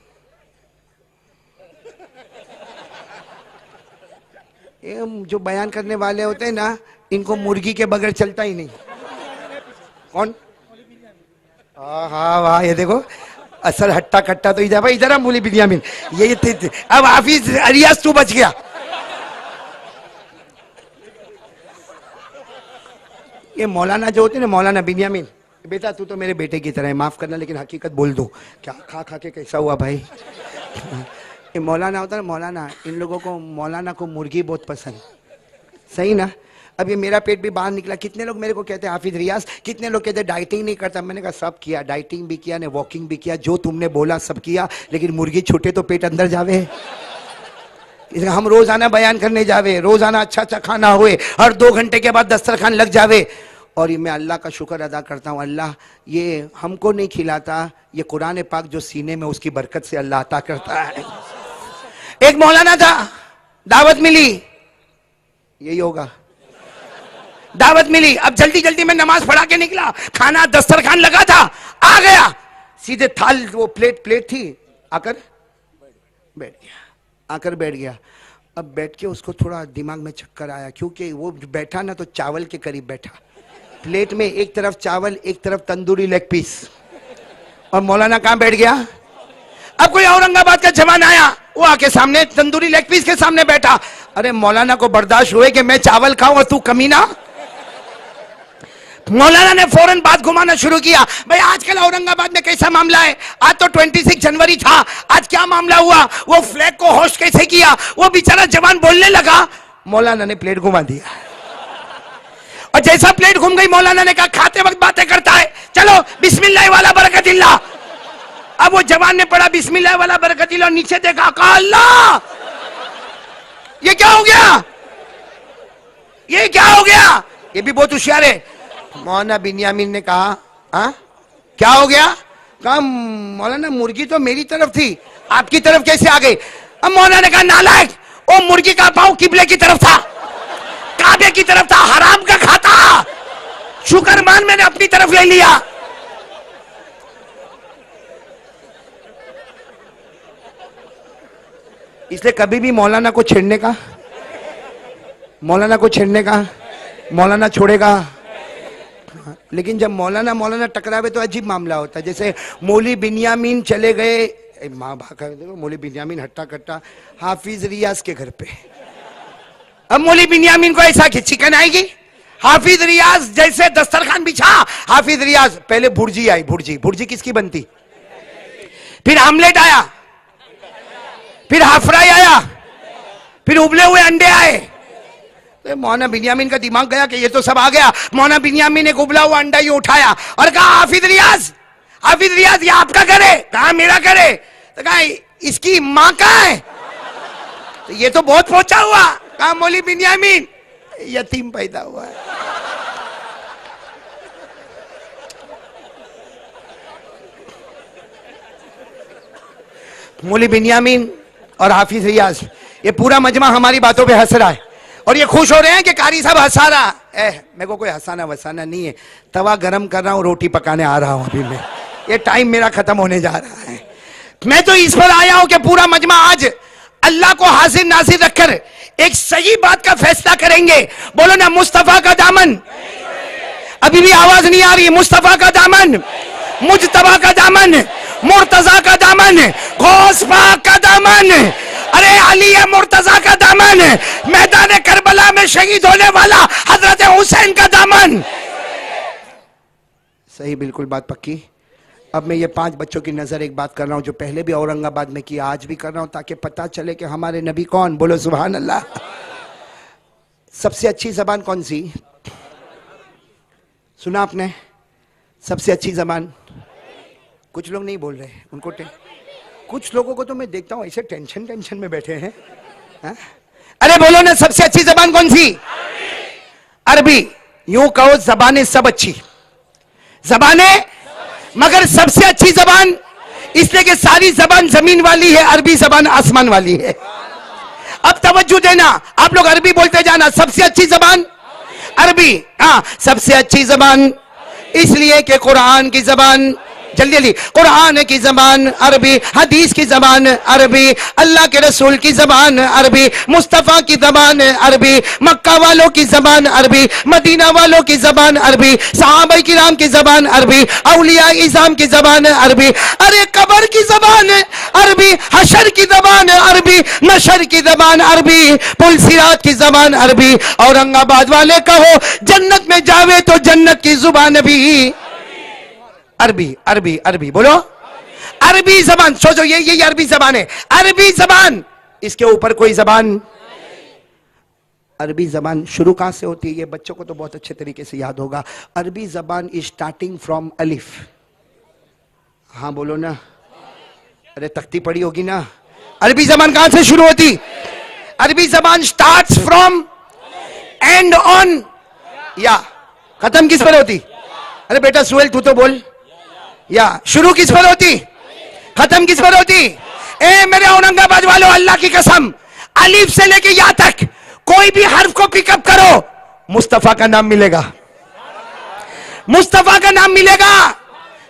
ये जो बयान करने वाले होते हैं ना, इनको मुर्गी के बगैर चलता ही नहीं। कौन? हाँ वाह, ये देखो असल हट्टा कट्टा तो इधर, भाई इधर हम बोली बिन्यामिन, ये अब हाफिज रियाज तू बच गया। ये मौलाना जो होते हैं ना, मौलाना बिन्यामिन, बेटा तू तो मेरे बेटे की तरह है, माफ करना लेकिन हकीकत बोल दो, क्या खा खा के कैसा हुआ भाई। ये मौलाना होता है ना, मौलाना, इन लोगों को, मौलाना को मुर्गी बहुत पसंद, सही ना। अब ये मेरा पेट भी बाहर निकला, कितने लोग मेरे को कहते हैं हाफिज रियाज, कितने लोग कहते हैं डाइटिंग नहीं करता, मैंने कहा सब किया, डाइटिंग भी किया ने, वॉकिंग भी किया, जो तुमने बोला सब किया, लेकिन मुर्गी छूटे तो पेट अंदर जावे। इसलिए हम रोजाना बयान करने जावे, रोजाना अच्छा अच्छा खाना हुए, हर 2 घंटे के बाद दस्तरखान लग जावे। और ये मैं अल्लाह का शुक्र अदा करता हूँ, अल्लाह ये हमको नहीं खिलाता, ये कुरान पाक जो सीने में उसकी बरकत से अल्लाह अता करता है। एक मौलाना था, दावत मिली, यही होगा, दावत मिली, अब जल्दी जल्दी में नमाज पढ़ा के निकला, खाना दस्तरखान लगा था, आ गया सीधे थाल, वो प्लेट थी, आकर बैठ गया, अब बैठ के उसको थोड़ा दिमाग में चक्कर आया, क्योंकि वो बैठा ना तो चावल के करीब बैठा, प्लेट में एक तरफ चावल एक तरफ तंदूरी लेग पीस, और मौलाना कहाँ बैठ गया? अब कोई औरंगाबाद का जवान आया, वो आके सामने तंदूरी लेग पीस के सामने बैठा। अरे मौलाना को बर्दाश्त हुए कि मैं चावल खाऊं और तू कमीना? मौलाना ने फौरन बात घुमाना शुरू किया, भाई आजकल औरंगाबाद में कैसा मामला है? आज तो 26 जनवरी था, आज क्या मामला हुआ? वो फ्लैग को होस्ट कैसे किया? वो बेचारा जवान बोलने लगा, मौलाना ने प्लेट घुमा दिया, और जैसा प्लेट घूम गई मौलाना ने कहा खाते वक्त बातें करता है, चलो बिस्मिल्लाह वाला बरकतिल्लाह। अब वो जवान ने पढ़ा बिस्मिल्लाह वाला बरकतिल्लाह, नीचे देखा, कहा अल्लाह ये क्या हो गया? ये क्या हो गया? ये भी बहुत होशियार है। मौलाना बिन्यामीन ने कहा हाँ क्या हो गया? कहा मौलाना मुर्गी तो मेरी तरफ थी, आपकी तरफ कैसे आ गई? अब मौलाना ने कहा नालायक, वो मुर्गी का पांव किबले की तरफ था, काबे की तरफ था, हराम का खाता, शुक्र मान मैंने अपनी तरफ ले लिया। इसलिए कभी भी मौलाना को छेड़ने का, मौलाना छोड़ेगा। लेकिन जब मौलाना टकरावे तो अजीब मामला होता है। जैसे मौली बिन्यामीन चले गए, माँ भागा देखो, मौली बिन्यामीन हट्टा कट्टा हाफिज रियाज के घर पे। अब मौली बिन्यामीन को ऐसा कि चिकन आएगी, हाफिज रियाज जैसे दस्तरखान बिछा, हाफिज रियाज पहले भुर्जी आई, भुर्जी किसकी बनती, फिर आमलेट आया, फिर हाफ फ्राई आया, फिर उबले हुए अंडे आए। तो मौलाना बिन्यामीन का दिमाग गया कि ये तो सब आ गया। मौलाना बिन्यामीन एक उबला हुआ अंडा ही उठाया और कहा हाफिज रियाज ये आपका घर है? कहा मेरा घर है। तो कहा इसकी माँ कहाँ है? तो ये तो बहुत पहुंचा हुआ। कहा मौली बिन्यामीन यतीम पैदा हुआ है। मौली बिन्यामीन और हाफिज रियाज, ये पूरा मजमा हमारी बातों पे हंस रहा है और ये खुश हो रहे हैं कि कारी साहब हंसा रहा है। मेरे को कोई हंसाना वसाना नहीं है, तवा गरम कर रहा हूं, रोटी पकाने आ रहा हूं अभी मैं, ये टाइम मेरा खत्म होने जा रहा है। मैं तो इस पर आया हूं कि पूरा मजमा आज अल्लाह को हाजिर नाजिर रखकर एक सही बात का फैसला करेंगे। बोलो ना मुस्तफा का दामन। अभी भी आवाज नहीं आ रही। मुस्तफा का दामन, मुजतबा का दामन, मुर्तजा का दामन, गौस पाक का दामन, अरे अली मुर्तजा का दामन, मैदान करबला में शहीद होने वाला हजरत हुसैन का दामन। सही, बिल्कुल बात पक्की। अब मैं ये 5 बच्चों की नजर एक बात कर रहा हूं जो पहले भी औरंगाबाद में किया, आज भी कर रहा हूं, ताकि पता चले कि हमारे नबी कौन। बोलो सुभान अल्लाह। सबसे अच्छी जबान कौन सी? सुना आपने? सबसे अच्छी जबान? कुछ लोग नहीं बोल रहे, उनको कुछ लोगों को तो मैं देखता हूं ऐसे टेंशन में बैठे हैं। हा? अरे बोलो ना, सबसे अच्छी जबान कौन सी? अरबी। यूं कहो जबानें सब अच्छी जबानें, मगर सबसे अच्छी जबान इसलिए कि सारी जबान जमीन वाली है, अरबी जबान आसमान वाली है। अब तवज्जो देना, आप लोग अरबी बोलते जाना। सबसे अच्छी जबान अरबी। हाँ, सबसे अच्छी जबान इसलिए कि कुरान की जबान, जल्दी जल्दी, कुरान की जबान अरबी, हदीस की जबान अरबी, अल्लाह के रसूल की जबान अरबी, मुस्तफा की जबान अरबी, मक्का वालों की जबान अरबी, मदीना वालों की जबान अरबी, सहाबा किराम की जबान अरबी, औलिया इज़ाम की जबान अरबी, अरे कब्र की जबान अरबी, हशर की जबान अरबी, नशर की जबान अरबी, पुल सिरात की जबान अरबी। औरंगाबाद वाले कहो जन्नत में जावे तो जन्नत की जुबान भी अरबी। अरबी अरबी बोलो, अरबी जबान। सोचो ये अरबी जबान है, अरबी जबान, इसके ऊपर कोई जबान। अरबी जबान शुरू कहां से होती है? ये बच्चों को तो बहुत अच्छे तरीके से याद होगा। अरबी जबान इज स्टार्टिंग फ्रॉम अलिफ। हाँ बोलो ना, अरे तख्ती पड़ी होगी ना। अरबी जबान कहां से शुरू होती? अरबी जबान स्टार्ट्स फ्रॉम एंड ऑन, या खत्म किस पर होती? अरे बेटा सुहेल तू तो बोल, या शुरू किस पर होती, खत्म किस पर होती? ए मेरे औरंगाबाद वालों, अल्लाह की कसम, अलीफ से लेके या तक कोई भी हर्फ को पिकअप करो, मुस्तफा का नाम मिलेगा, मुस्तफा का नाम मिलेगा।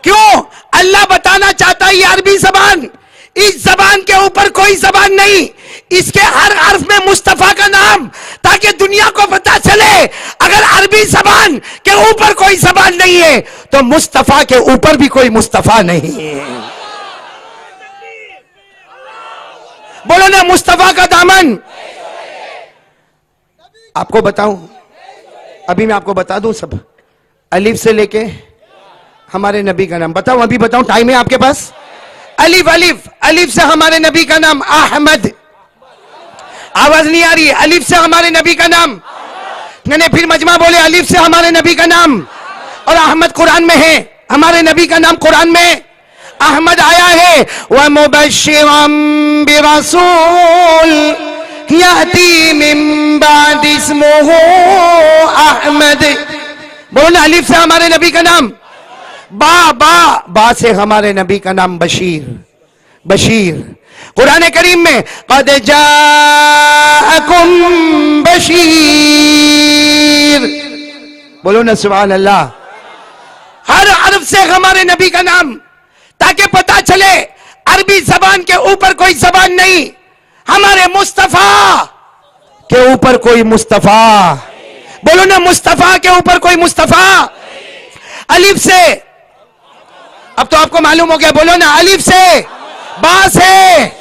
क्यों? अल्लाह बताना चाहता है ये अरबी जबान, इस जबान के ऊपर कोई जबान नहीं, इसके हर हर्फ में मुस्तफा का नाम, ताकि दुनिया को पता चले अगर अरबी जबान के ऊपर कोई जबान नहीं है तो मुस्तफा के ऊपर भी कोई मुस्तफा नहीं है। बोलो ना मुस्तफा का दामन। आपको बताऊं, अभी मैं आपको बता दूं सब, अलिफ से लेके हमारे नबी का नाम बताऊं, अभी बताऊं, टाइम है आपके पास? अलिफ अलिफ अलिफ से हमारे नबी का नाम अहमद, आवाज नहीं आ रही है, अलिफ से हमारे नबी का नाम, मैंने फिर मजमा बोले अलिफ से हमारे नबी का नाम, और अहमद कुरान में है, हमारे नबी का नाम कुरान में अहमद आया है। व मुबश्शिरम बिरसूल याती मिन बाद इस्मुहु अहमद। बोलो ना अलिफ से हमारे नबी का नाम, बा से हमारे नबी का नाम बशीर, बशीर। कुरान करीम में क़द जाअकुम बशीर, बोलो ना सुभान अल्लाह। हर हर्फ से हमारे नबी का नाम, ताकि पता चले अरबी जबान के ऊपर कोई जबान नहीं, हमारे मुस्तफा के ऊपर कोई मुस्तफा। बोलो ना मुस्तफा के ऊपर कोई मुस्तफा। अलिफ से, अब तो आपको मालूम हो गया, बोलो ना अलिफ से, बा से,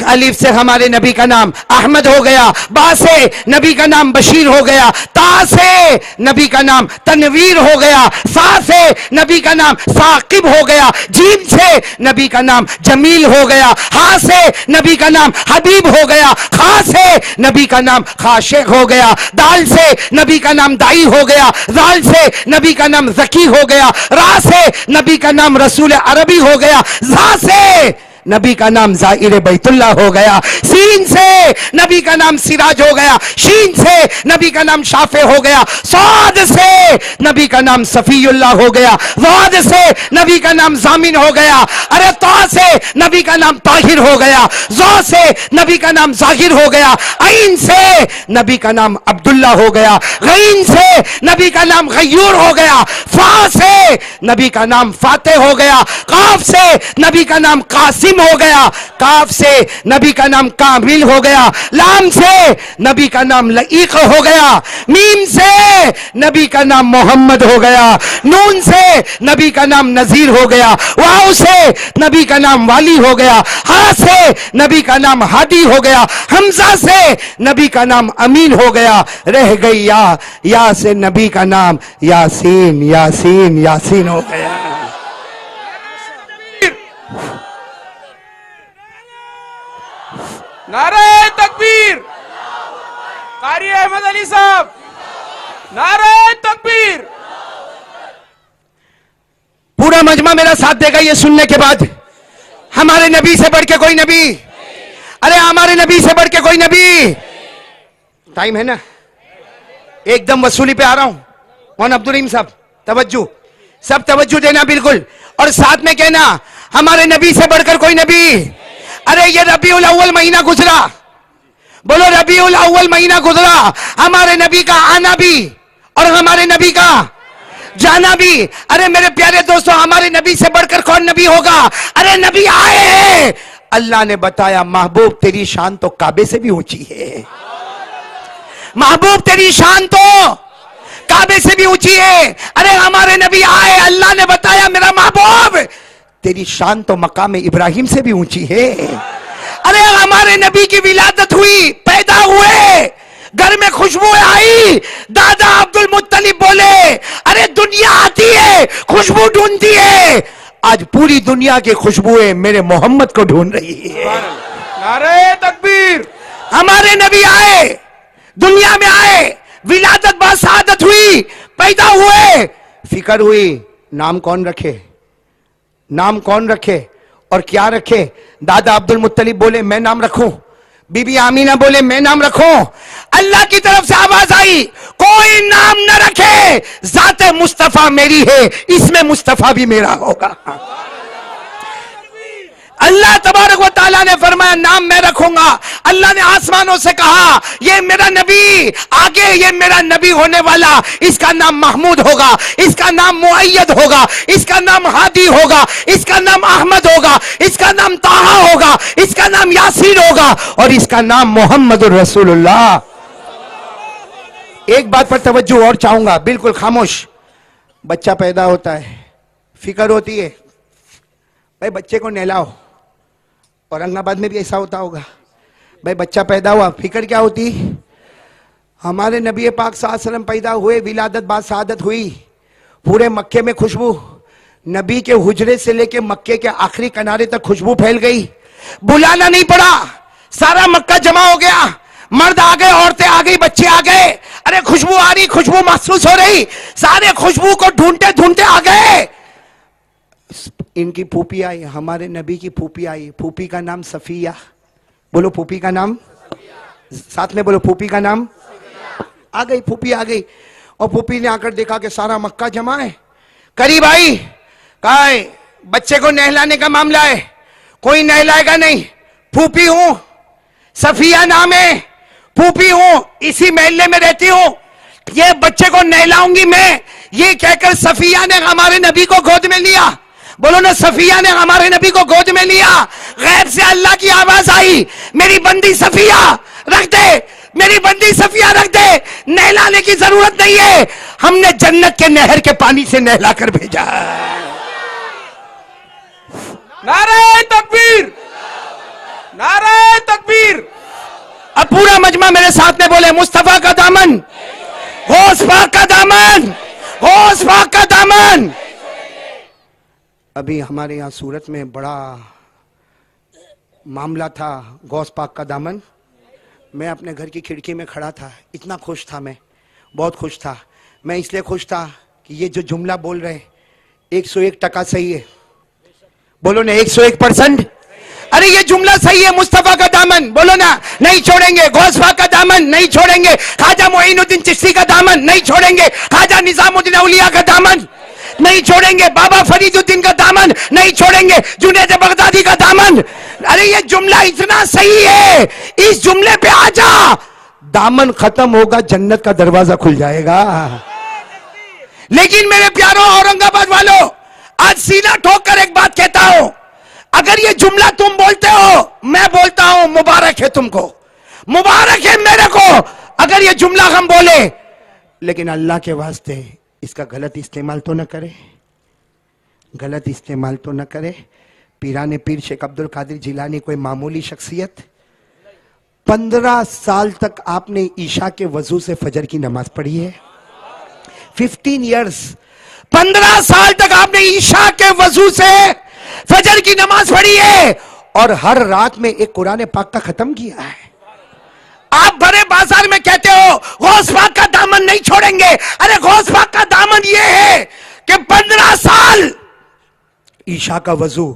अलिफ से हमारे नबी का नाम अहमद हो गया, बा से नबी का नाम बशीर हो गया, ता से नबी का नाम तनवीर हो गया, सा से नबी का नाम साकिब हो गया, जीम से नबी का नाम जमील हो गया, हा से नबी का नाम हबीब हो गया, खा से नबी का नाम खाशिक हो गया, दाल से नबी का नाम दाई हो गया, जाल से नबी का नाम जकी हो गया, रा से नबी का नाम रसूल अरबी हो गया, जा से नबी का नाम जाहिर बैतुल्लाह हो गया, सीन से नबी का नाम सिराज हो गया, शीन से नबी का नाम शाफे हो गया, साद से नबी का नाम सफीउल्लाह हो गया, वाद से नबी का नाम जामिन हो गया, अरे ता से नबी का नाम ताहिर हो गया, जा से नबी का नाम जाहिर हो गया, ऐन से नबी का नाम अब्दुल्ला हो गया, गईन से नबी का नाम गयूर हो गया, फा से नबी का नाम फाते हो गया, काफ से नबी का नाम कासिम हो गया, काफ से नबी का नाम कामिल हो गया, लाम से नबी का नाम लईक हो गया, मीम से नबी का नाम मोहम्मद हो गया, नून से नबी का नाम नजीर हो गया, वाव से नबी का नाम वाली हो गया, हा से नबी का नाम हादी हो गया, हमजा से नबी का नाम अमीन हो गया, रह गई या से नबी का नाम यासीन, यासीन, यासीन हो गया। नारे तकबीर, कारी अहमद अली साहब, नारे तकबीर। पूरा मजमा मेरा साथ देगा ये सुनने के बाद। हमारे नबी से बढ़ के कोई नबी, अरे हमारे नबी से बढ़ के कोई नबी। टाइम है ना, एकदम वसूली पे आ रहा हूं। मोहन अब्दुल रहीम साहब तवज्जो, सब तवज्जो देना बिल्कुल, और साथ में कहना हमारे नबी से बढ़कर कोई नबी। अरे ये रबीउल अव्वल महीना गुजरा, बोलो रबीउल अव्वल महीना गुजरा, हमारे नबी का आना भी और हमारे नबी का जाना भी। अरे मेरे प्यारे दोस्तों, हमारे नबी से बढ़कर कौन नबी होगा? अरे नबी आए हैं, अल्लाह ने बताया महबूब तेरी शान तो काबे से भी ऊंची है, महबूब तेरी शान तो काबे से भी ऊंची है। अरे हमारे नबी आए, अल्लाह ने बताया मेरा महबूब तेरी शान तो मकाम इब्राहिम से भी ऊंची है। अरे हमारे नबी की विलादत हुई, पैदा हुए, घर में खुशबू आई, दादा अब्दुल मुत्तलिब बोले अरे दुनिया आती है खुशबू ढूंढती है, आज पूरी दुनिया की खुशबुएं मेरे मोहम्मद को ढूंढ रही है। नारे तकबीर। हमारे नबी आए, दुनिया में आए, विलादत बासादत हुई, पैदा हुए, फिक्र हुई नाम कौन रखे, नाम कौन रखे और क्या रखे। दादा अब्दुल मुत्तलिब बोले मैं नाम रखूं, बीबी आमीना बोले मैं नाम रखूं। अल्लाह की तरफ से आवाज आई कोई नाम न रखे, जाते मुस्तफा मेरी है, इसमें मुस्तफा भी मेरा होगा। अल्लाह तबारक व तआला ने फरमाया नाम मैं रखूंगा। अल्लाह ने आसमानों से कहा ये मेरा नबी, आगे ये मेरा नबी होने वाला, इसका नाम महमूद होगा, इसका नाम मुअय्यद होगा, इसका नाम हादी होगा, इसका नाम अहमद होगा, इसका नाम ताहा होगा, इसका नाम यासीन होगा और इसका नाम मोहम्मदुर रसूलुल्लाह। एक बात पर तवज्जो और चाहूंगा, बिल्कुल खामोश। बच्चा पैदा होता है, फिक्र होती है, भाई बच्चे को नहलाओ। औरंगाबाद में भी ऐसा होता होगा, भाई बच्चा पैदा हुआ, फिक्र क्या होती? हमारे नबी पाक सल्लल्लाहु अलैहि वसल्लम पैदा हुए, विलादत बाद शहादत हुई, पूरे मक्के में खुशबू, नबी के हुजरे से लेके मक्के के आखिरी किनारे तक खुशबू फैल गई। बुलाना नहीं पड़ा, सारा मक्का जमा हो गया, मर्द आ गए, औरतें आ गई, बच्चे आ गए। अरे खुशबू आ रही, खुशबू महसूस हो रही, सारे खुशबू को ढूंढते ढूंढते आ गए। इनकी फूफी आई, हमारे नबी की फूफी आई, फूफी का नाम सफिया। बोलो फूफी का नाम, साथ में बोलो फूफी का नाम। आ गई फूफी, आ गई और फूफी ने आकर देखा कि सारा मक्का जमा है। करीब आई, कहा है बच्चे को नहलाने का मामला है, कोई नहलाएगा नहीं, फूफी हूं, सफिया नाम है, फूफी हूं, इसी महल्ले में रहती हूं, ये बच्चे को नहलाऊंगी मैं। ये कहकर सफिया ने हमारे नबी को गोद में लिया। बोलो ना, सफिया ने हमारे नबी को गोद में लिया। गैब से अल्लाह की आवाज आई, मेरी बंदी सफिया रख दे, मेरी बंदी सफिया रख दे, नहलाने की जरूरत नहीं है, हमने जन्नत के नहर के पानी से नहला कर भेजा। नारे तकबीर, नारे तकबीर। अब पूरा मजमा मेरे साथ में बोले, मुस्तफा का दामन, गौस पाक का दामन, गौस पाक का दामन। अभी हमारे यहाँ सूरत में बड़ा मामला था, गौस पाक का दामन। मैं अपने घर की खिड़की में खड़ा था, इतना खुश था, मैं बहुत खुश था। मैं इसलिए खुश था कि ये जो जुमला बोल रहे 101% सही है। बोलो ना 101%। अरे ये जुमला सही है, मुस्तफा का दामन, बोलो ना, नहीं छोड़ेंगे, गौस पाक का दामन नहीं छोड़ेंगे, ख्वाजा मोइनुद्दीन चिश्ती का दामन नहीं छोड़ेंगे, ख्वाजा निजामुद्दीन औलिया का दामन नहीं छोड़ेंगे, बाबा फरीदुद्दीन का दामन नहीं छोड़ेंगे, जुनैद बगदादी का दामन। अरे ये जुमला इतना सही है, इस जुमले पे आ जा, दामन खत्म होगा, जन्नत का दरवाजा खुल जाएगा। लेकिन मेरे प्यारों औरंगाबाद वालों, आज सीना ठोक कर एक बात कहता हूं, अगर ये जुमला तुम बोलते हो, मैं बोलता हूं मुबारक है तुमको, मुबारक है मेरे को अगर ये जुमला हम बोले, लेकिन अल्लाह के वास्ते इसका गलत इस्तेमाल तो न करे, गलत इस्तेमाल तो न करे। पीराने पीर शेख अब्दुल कादिर जिलानी कोई मामूली शख्सियत, 15 साल तक आपने ईशा के वजू से फजर की नमाज पढ़ी है। 15 इयर्स, 15 साल तक आपने ईशा के वजू से फजर की नमाज पढ़ी है और हर रात में एक कुरान पाक का खत्म किया है। आप बड़े बाजार में कहते हो गौस पाक का दामन नहीं छोड़ेंगे। अरे गौस पाक का दामन ये है कि 15 साल ईशा का वजू,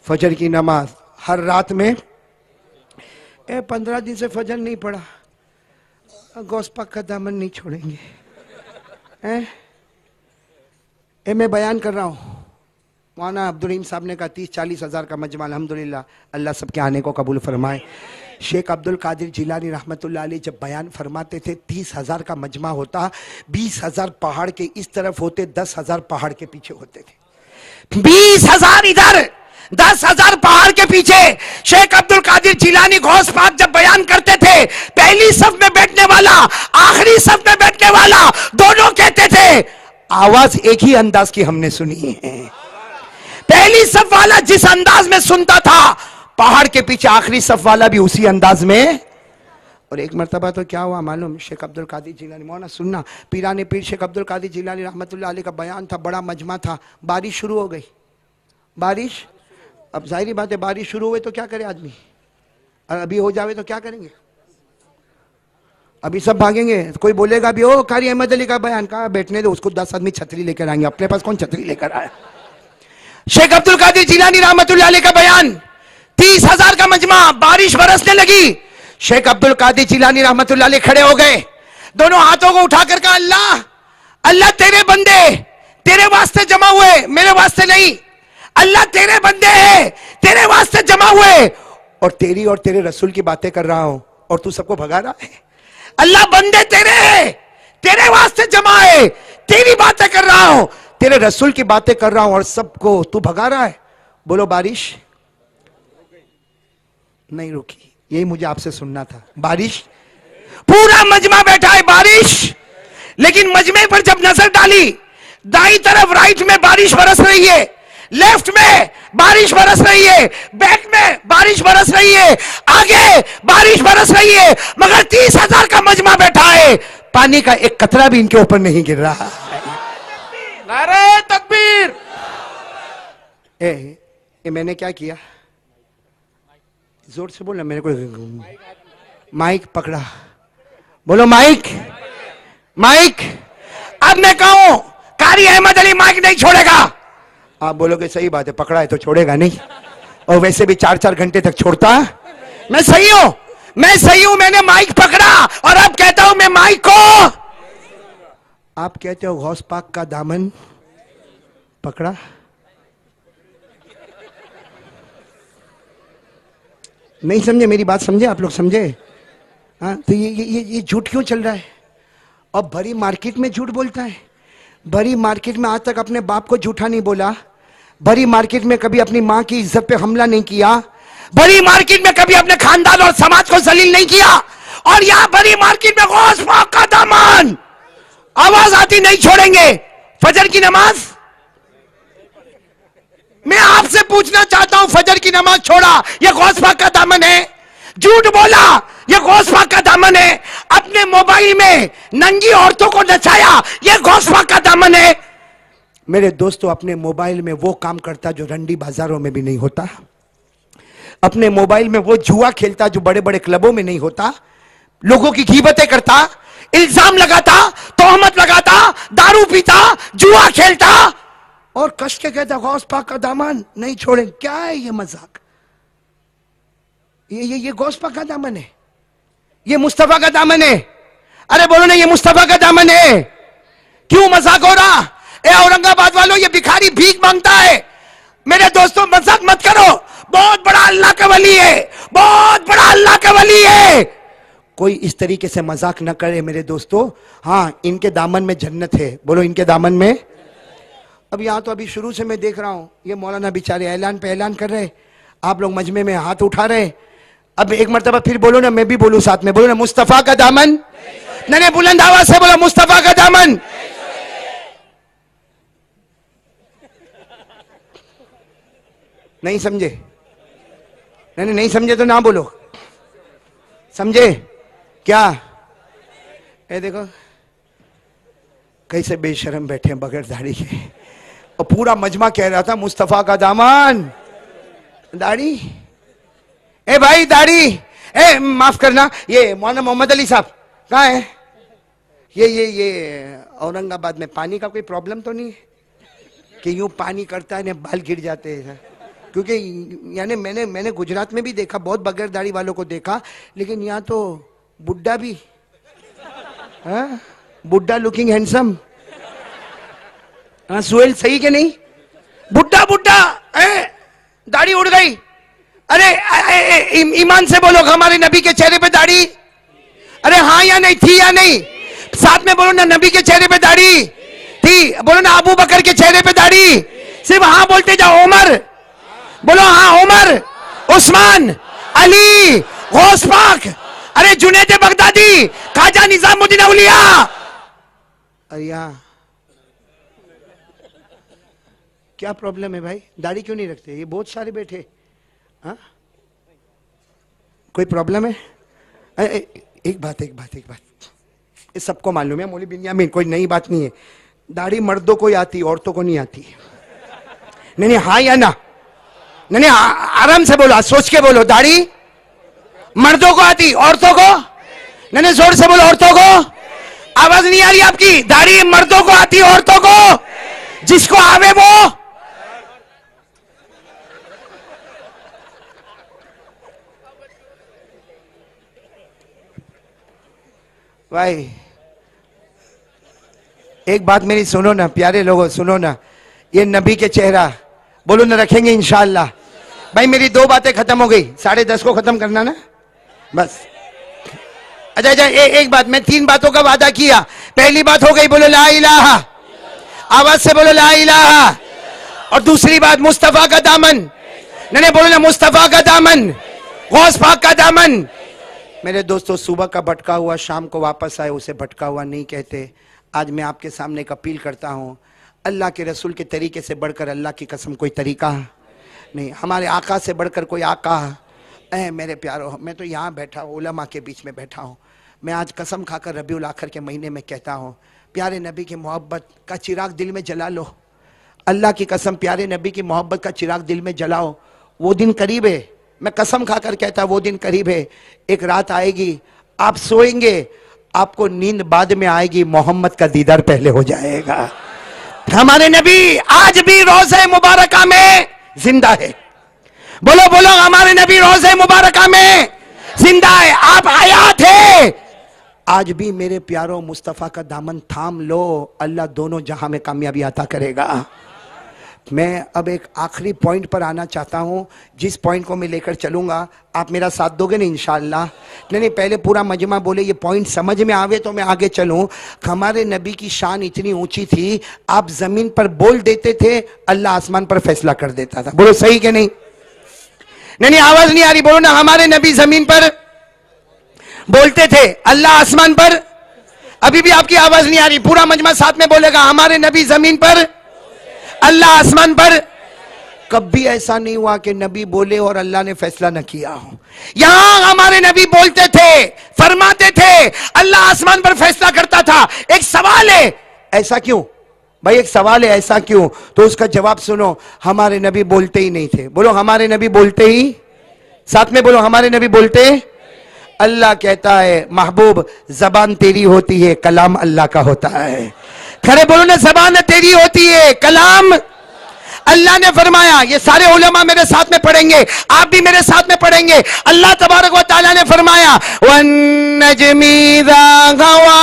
फजर की नमाज हर रात में। 15 दिन से फजर नहीं पड़ा, गौस पाक का दामन नहीं छोड़ेंगे। मैं बयान कर रहा हूं, मौलाना अब्दुल रहीम साहब ने कहा 30-40 हजार का मजमा, अल्हम्दुलिल्लाह, अल्लाह सबके आने को कबूल फरमाए। शेख अब्दुल कादिर जिलानी रहमतुल्लाह अलैह जब बयान फरमाते थे 30,000 का मजमा होता, 20,000 पहाड़ के इस तरफ होते, 10,000 पहाड़ के पीछे होते थे। 20,000 इधर, 10,000 पहाड़ के पीछे। शेख अब्दुल कादिर जिलानी गौस पाक जब बयान करते थे, पहली सफ में बैठने वाला, आखिरी सफ में बैठने वाला, दोनों कहते थे आवाज एक ही अंदाज की हमने सुनी है। पहली सफ वाला जिस अंदाज में सुनता था, पहाड़ के पीछे आखिरी सफ वाला भी उसी अंदाज में। और एक मरतबा तो क्या हुआ मालूम, शेख अब्दुल कादिर जिलानी, मौलाना सुनना, पीराने पीर शेख अब्दुल कादिर जिलानी रहमतुल्लाह अलैह का बयान था, बड़ा मजमा था, बारिश शुरू हो गई। बारिश, अब जाहिर बात है बारिश शुरू हुए तो क्या करे आदमी, अभी हो जावे तो क्या करेंगे, अभी सब भागेंगे। कोई बोलेगा भी ओ कारी अहमद अली का बयान, कहा बैठने दो उसको, 10 आदमी छतरी लेकर आएंगे, अपने पास कौन छतरी लेकर आया। शेख अब्दुल कादिर जिलानी रहमतुल्लाह अलैह का बयान, 30,000 का मजमा, बारिश बरसने लगी। शेख अब्दुल कादिर जिलानी रहमतुल्लाह अलैह खड़े हो गए, दोनों हाथों को उठाकर कहा अल्लाह, अल्लाह तेरे बंदे तेरे वास्ते जमा हुए, मेरे वास्ते नहीं। अल्लाह तेरे बंदे हैं, तेरे वास्ते जमा हुए और तेरी और तेरे रसूल की बातें कर रहा हूं और तू सबको भगा रहा है। अल्लाह बंदे तेरे वास्ते जमा है, तेरी बातें कर रहा हूं, तेरे रसूल की बातें कर रहा हूं और सबको तू भगा रहा है। बोलो बारिश नहीं रुकी, यही मुझे आपसे सुनना था। बारिश, पूरा मजमा बैठा है बारिश, लेकिन मजमे पर जब नजर डाली, दाई तरफ राइट में बारिश बरस रही है, लेफ्ट में बारिश बरस रही है, बैक में बारिश बरस रही है, आगे बारिश बरस रही है, मगर 30,000 का मजमा बैठा है, पानी का एक कतरा भी इनके ऊपर नहीं गिर रहा। नारे तकबीर। ये मैंने क्या किया? जोर से बोलना, मेरे को माइक पकड़ा। बोलो माइक, माइक। अब मैं कहूं कारी अहमद अली माइक नहीं छोड़ेगा, आप बोलोगे सही बात है, पकड़ा है तो छोड़ेगा नहीं, और वैसे भी 4-4 घंटे तक छोड़ता। मैं सही हूं, मैं सही हूं, मैंने माइक पकड़ा और अब कहता हूं मैं माइक को। आप कहते हो गौस पाक का दामन पकड़ा। नहीं समझे मेरी बात? समझे आप लोग? समझे? हाँ, तो ये झूठ क्यों चल रहा है? और भरी मार्केट में झूठ बोलता है। भरी मार्केट में आज तक अपने बाप को झूठा नहीं बोला, भरी मार्केट में कभी अपनी मां की इज्जत पे हमला नहीं किया, भरी मार्केट में कभी अपने खानदान और समाज को जलील नहीं किया, और यहां भरी मार्केट में गौस पाक का दामन, आवाज आती नहीं छोड़ेंगे। फजर की नमाज, मैं आपसे पूछना चाहता हूं, फजर की नमाज छोड़ा, यह गौस पाक का दामन है? झूठ बोला, यह गौस पाक का दामन है? अपने मोबाइल में नंगी औरतों को नचाया, यह गौस पाक का दामन है? मेरे दोस्तों, अपने मोबाइल में वो काम करता जो रंडी बाजारों में भी नहीं होता, अपने मोबाइल में वो जुआ खेलता जो बड़े बड़े क्लबों में नहीं होता, लोगों की गीबतें करता, इल्जाम लगाता, तोहमत लगाता, दारू पीता, जुआ खेलता, और कष्ट के कहता गौस पाक का दामन नहीं छोड़े। क्या है ये मजाक? ये गौस पाक का दामन है, ये मुस्तफा का दामन है। अरे बोलो ना, ये मुस्तफा का दामन है। क्यों मजाक हो रहा? ए औरंगाबाद वालों, ये भिखारी भीख मांगता है। मेरे दोस्तों, मजाक मत करो, बहुत बड़ा अल्लाह का वली है, बहुत बड़ा अल्लाह का वली है। कोई इस तरीके से मजाक न करे मेरे दोस्तों। हाँ, इनके दामन में जन्नत है। बोलो, इनके दामन में। अब यहां तो अभी शुरू से मैं देख रहा हूं, ये मौलाना बेचारे ऐलान पे ऐलान कर रहे, आप लोग मजमे में हाथ उठा रहे। अब एक मर्तबा फिर बोलो ना, मैं भी बोलूं साथ में, बोलो ना, मुस्तफा का दामन। नहीं, बुलंद आवाज से बोलो, मुस्तफा का दामन। नहीं समझे? नहीं समझे तो ना बोलो। समझे क्या? ए देखो कैसे बेशरम बैठे हैं बगैर दाढ़ी के, और पूरा मजमा कह रहा था मुस्तफा का दामन। दाढ़ी? ए भाई दाढ़ी, ए माफ करना, ये मौलाना मोहम्मद अली साहब कहाँ है? ये औरंगाबाद में पानी का कोई प्रॉब्लम तो नहीं है कि यूं पानी करता है ना बाल गिर जाते हैं? क्योंकि यानी मैंने गुजरात में भी देखा, बहुत बगैर दाढ़ी वालों को देखा, लेकिन यहाँ तो बुड्ढा भी, हाँ, बुड्ढा लुकिंग हैंडसम। हाँ सुहेल, सही के नहीं? बुड्ढा बुड्ढा, दाढ़ी उड़ गई। अरे ईमान से बोलो, हमारे नबी के चेहरे पे दाढ़ी? अरे हाँ या नहीं, थी या नहीं? साथ में बोलो ना, नबी के चेहरे पे दाढ़ी थी। बोलो ना, अबू बकर के चेहरे पे दाढ़ी? सिर्फ हाँ बोलते जाओ। उमर बोलो, हाँ उमर, उस्मान, अली, गौस पाक, अरे जुनैद बगदादी, खाजा निजामुद्दीन औलिया। अरे क्या प्रॉब्लम है भाई? दाढ़ी क्यों नहीं रखते? ये बहुत सारे बैठे। हाँ, कोई प्रॉब्लम है? एक बात, ये सबको मालूम है, मौलवी बिन्यामीन, कोई नई बात नहीं है। दाढ़ी मर्दों को ही आती, औरतों को नहीं आती। नहीं, हाँ या ना? नहीं, आराम से बोलो, सोच के बोलो। दाढ़ी मर्दों को आती, औरतों को? नहीं, जोर से बोलो, औरतों को। आवाज नहीं आ रही आपकी? दाढ़ी मर्दों को आती, औरतों को? जिसको आवे वो। भाई एक बात मेरी सुनो ना, प्यारे लोगों सुनो ना, ये नबी के चेहरा बोलो ना रखेंगे इंशाअल्लाह। भाई मेरी 2 बातें खत्म हो गई, 10:30 को खत्म करना ना बस। अच्छा अच्छा, एक बात, मैं 3 बातों का वादा किया। पहली बात हो गई, बोलो ला इलाहा, आवाज से बोलो ला इलाहा। और दूसरी बात, मुस्तफा का दामन, नहीं बोलो ना, मुस्तफा का दामन, गौस पाक का दामन। मेरे दोस्तों, सुबह का भटका हुआ शाम को वापस आए, उसे भटका हुआ नहीं कहते। आज मैं आपके सामने एक अपील करता हूं, अल्लाह के रसूल के तरीके से बढ़कर अल्लाह की कसम कोई तरीका नहीं, हमारे आका से बढ़कर कोई आका। मेरे प्यारो, मैं तो यहाँ बैठा हूँ, उलमा के बीच में बैठा हूँ। मैं आज कसम खाकर रबीउल आखिर के महीने में कहता हूँ, प्यारे नबी की मोहब्बत का चिराग दिल में जला लो। अल्लाह की कसम, प्यारे नबी की मोहब्बत का चिराग दिल में जलाओ। वो दिन करीब है, मैं कसम खाकर कहता, वो दिन करीब है। एक रात आएगी, आप सोएंगे, आपको नींद बाद में आएगी, मोहम्मद का दीदार पहले हो जाएगा। हमारे नबी आज भी रोज़े मुबारका में जिंदा है। बोलो बोलो, हमारे नबी रोज़े मुबारका में जिंदा है। आप हयात है। आज भी मेरे प्यारों, मुस्तफ़ा का दामन थाम लो, अल्लाह दोनों जहां में कामयाबी अता करेगा। मैं अब एक आखिरी पॉइंट पर आना चाहता हूं, जिस पॉइंट को मैं लेकर चलूंगा, आप मेरा साथ दोगे ना इंशाअल्लाह? नहीं, पहले पूरा मजमा बोले, ये पॉइंट समझ में आवे तो मैं आगे चलूं। हमारे नबी की शान इतनी ऊंची थी, आप जमीन पर बोल देते थे, अल्लाह आसमान पर फैसला कर देता था। बोलो सही कि नहीं? नहीं, आवाज नहीं आ रही, बोलो ना। हमारे नबी जमीन पर बोलते थे, अल्लाह आसमान पर। अभी भी आपकी आवाज नहीं आ रही, पूरा मजमा साथ में बोलेगा, हमारे नबी जमीन पर, अल्लाह आसमान पर। कभी ऐसा नहीं हुआ कि नबी बोले और अल्लाह ने फैसला न किया हो। यहां हमारे नबी बोलते थे, फरमाते थे, अल्लाह आसमान पर फैसला करता था। एक सवाल है, ऐसा क्यों भाई? एक सवाल है, ऐसा क्यों? तो उसका जवाब सुनो, हमारे नबी बोलते ही नहीं थे। बोलो हमारे नबी बोलते ही, साथ में बोलो हमारे नबी बोलते। अल्लाह कहता है, महबूब जबान तेरी होती है, कलाम अल्लाह का होता है। खरे बोलो ना, जबान तेरी होती है, कलाम अल्लाह ने फरमाया। ये सारे उलमा मेरे साथ में पढ़ेंगे, आप भी मेरे साथ में पढ़ेंगे। अल्लाह तबारक व तआला ने फरमाया, वन्नजमी इज़ा गवा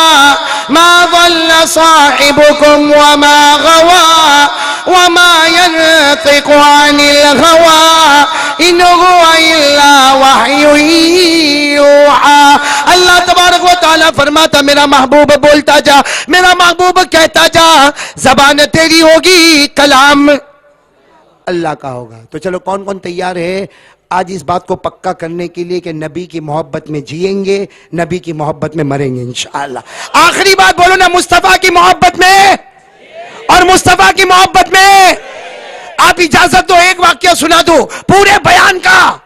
मा ज़ल्ला साहिबुकुम व मा गवा व मा यंतिकु अनिल हवा इन हुवा इल्ला वह्युन यूहा। अल्लाह तबारक व तआला फरमाता, मेरा महबूब बोलता जा, मेरा महबूब कहता जा, जबान तेरी होगी, कलाम अल्लाह का होगा। तो चलो, कौन कौन तैयार है आज इस बात को पक्का करने के लिए कि नबी की मोहब्बत में जिएंगे, नबी की मोहब्बत में मरेंगे इंशाअल्लाह। आखिरी बात बोलो ना, मुस्तफा की मोहब्बत में और मुस्तफा की मोहब्बत में। आप इजाजत दो, एक वाक्य सुना दो, पूरे बयान का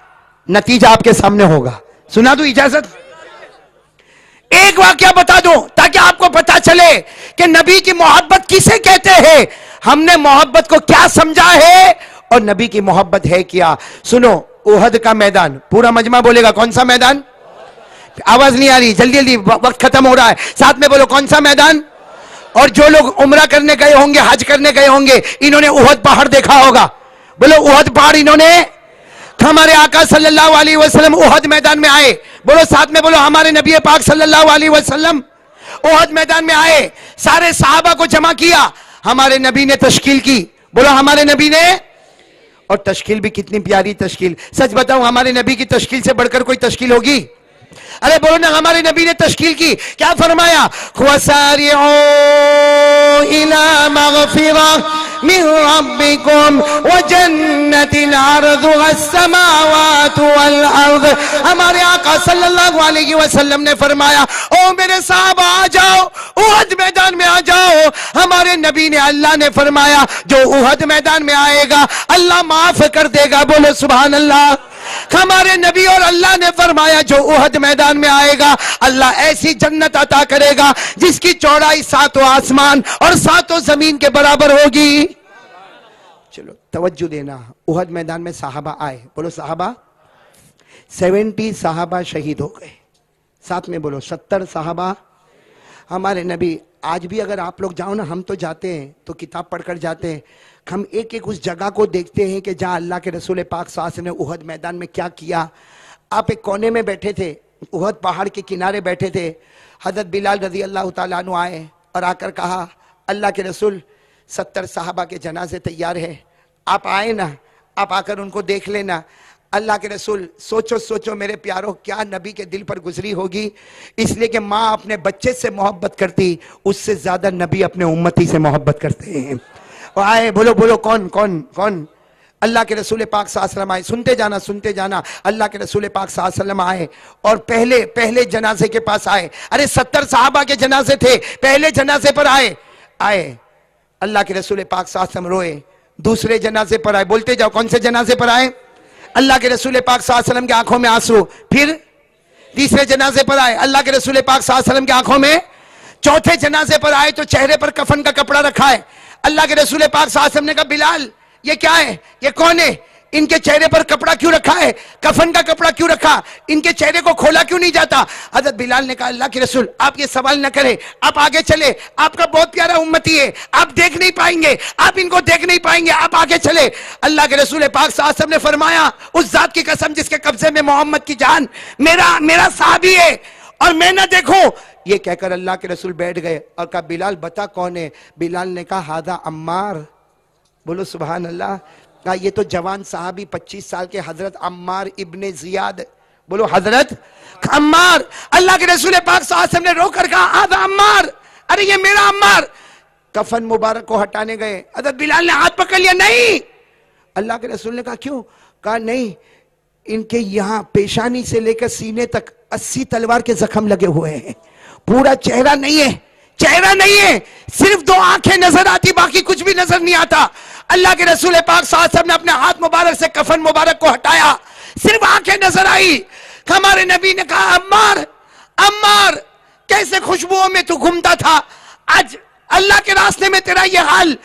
नतीजा आपके सामने होगा। सुना दो इजाजत? एक वाक्य बता दो ताकि आपको पता चले कि नबी की मोहब्बत किसे कहते हैं, हमने मोहब्बत को क्या समझा है और नबी की मोहब्बत है क्या। सुनो, उहद का मैदान, पूरा मजमा बोलेगा, कौन सा मैदान? आवाज नहीं आ रही, जल्दी जल्दी, वक्त खत्म हो रहा है, साथ में बोलो कौन सा मैदान। और जो लोग उम्रा करने गए होंगे, हज करने गए होंगे, इन्होंने उहद पहाड़ देखा होगा। बोलो उहद पहाड़ इन्होंने। हमारे आका सल्लल्लाहु अलैहि वसल्लम उहद मैदान में आए। बोलो साथ में बोलो, हमारे नबी पाक सल्लल्लाहु अलैहि वसल्लम उहद मैदान में आए, सारे सहाबा को जमा किया, हमारे नबी ने तशकील की। बोलो हमारे नबी ने। और तशकील भी कितनी प्यारी तशकील। सच बताऊं, हमारे नबी की तशकील से बढ़कर कोई तशकील होगी? अरे बोलो ना, हमारे नबी ने तशकील की, क्या फरमाया? वसारिऊ इला मगफिरा मिन रब्बिकुम व जन्नतिन अर्दुहा अस्समावातु वल अर्द। हमारे आका सल्लल्लाहु अलैहि वसल्लम ने फरमाया, ओ मेरे साहब आ जाओ, उहद मैदान में आ जाओ। हमारे नबी ने, अल्लाह ने फरमाया, जो उहद मैदान में आएगा अल्लाह माफ कर देगा। बोलो सुभान अल्लाह। हमारे नबी और अल्लाह ने फरमाया, जो उहद मैदान में आएगा अल्लाह ऐसी जन्नत अता करेगा जिसकी चौड़ाई 7 आसमान और 7 जमीन के बराबर होगी। चलो तवज्जो देना, उहद मैदान में साहबा आए। बोलो साहबा, 70 साहबा शहीद हो गए। साथ में बोलो 70 साहबा। हमारे नबी, आज भी अगर आप लोग जाओ ना, हम तो जाते हैं तो किताब पढ़कर जाते हैं, हम एक एक उस जगह को देखते हैं कि जहां अल्लाह के रसूल पाक सल्लल्लाहु अलैहि वसल्लम ने उहद मैदान में क्या किया। आप एक कोने में बैठे थे, उहद पहाड़ के किनारे बैठे थे, हजरत बिलाल रजी अल्लाह तआला अन्हु आए और आकर कहा, अल्लाह के रसूल 70 साहबा के जनाजे तैयार है, आप आए ना। आप आकर उनको देख लेना। अल्लाह के रसूल, सोचो सोचो मेरे प्यारों, क्या नबी के दिल पर गुजरी होगी। इसलिए कि माँ अपने बच्चे से मोहब्बत करती, उससे ज्यादा नबी अपने उम्मती से मोहब्बत करते हैं। और आए, बोलो बोलो, कौन कौन कौन? अल्लाह के रसूल पाक सल्लल्लाहु अलैहि वसल्लम आए। सुनते जाना। अल्लाह के रसूल पाक सल्लल्लाहु अलैहि वसल्लम आए और पहले जनाजे के पास आए। अरे 70 सहाबा के जनाजे थे, पहले जनाजे पर आए। अल्लाह के रसूल पाक सल्लल्लाहु अलैहि वसल्लम रोए। दूसरे जनाजे पर आए, बोलते जाओ, कौन से जनाजे पर आए? अल्लाह के रसूल पाक सल्लल्लाहु अलैहि वसल्लम की आंखों में आंसू। फिर तीसरे जनाजे पर आए, अल्लाह के रसूल पाक सल्लल्लाहु अलैहि वसल्लम की आंखों में। चौथे जनाजे पर आए तो चेहरे पर कफन का कपड़ा रखा है। अल्लाह के रसूल पाक सल्लल्लाहु अलैहि वसल्लम ने कहा, बिलाल ये क्या है, ये कौन है, इनके चेहरे पर कपड़ा क्यों रखा है, कफन का कपड़ा क्यों रखा, इनके चेहरे को खोला क्यों नहीं जाता? हजरत बिलाल ने कहा, अल्लाह के रसूल आप ये सवाल न करें, आप आगे चले, आपका बहुत प्यारा उम्मती है, आप देख नहीं पाएंगे, आप इनको देख नहीं पाएंगे, आप आगे चले। अल्लाह के रसूल पाक सल्लल्लाहु अलैहि वसल्लम ने फरमाया, उस जात की कसम जिसके कब्जे में मोहम्मद की जान, मेरा साहबी है और मैं ना देखूं। ये कहकर अल्लाह के रसूल बैठ गए और कहा, बिलाल बता कौन है? बिलाल ने कहा, हादा अम्मार। बोलो सुभान अल्लाह। कहा, ये तो जवान साहबी 25 साल के हजरत अम्मार इब्ने जियाद। बोलो हजरत अम्मार। अल्लाह के रसूल पाक सल्लल्लाहु अलैहि वसल्लम ने रोकर कहा, हादा अम्मार, अरे ये मेरा अम्मार। कफन मुबारक को हटाने गए, हजरत बिलाल ने हाथ पकड़ लिया, नहीं। अल्लाह के रसूल ने कहा, क्यों? कहा, नहीं, इनके यहां पेशानी से लेकर सीने तक 80 तलवार के जख्म लगे हुए हैं, पूरा चेहरा नहीं है, चेहरा नहीं है, सिर्फ 2 आंखें नजर आती, बाकी कुछ भी नजर नहीं आता। अल्लाह के रसूल पाक सल्लल्लाहु अलैहि वसल्लम ने अपने हाथ मुबारक से कफन मुबारक को हटाया, सिर्फ आंखें नजर आई। हमारे नबी ने कहा, अम्मार अम्मार, कैसे खुशबुओं में तू घूमता था, आज अल्लाह के रास्ते में तेरा ये हाल।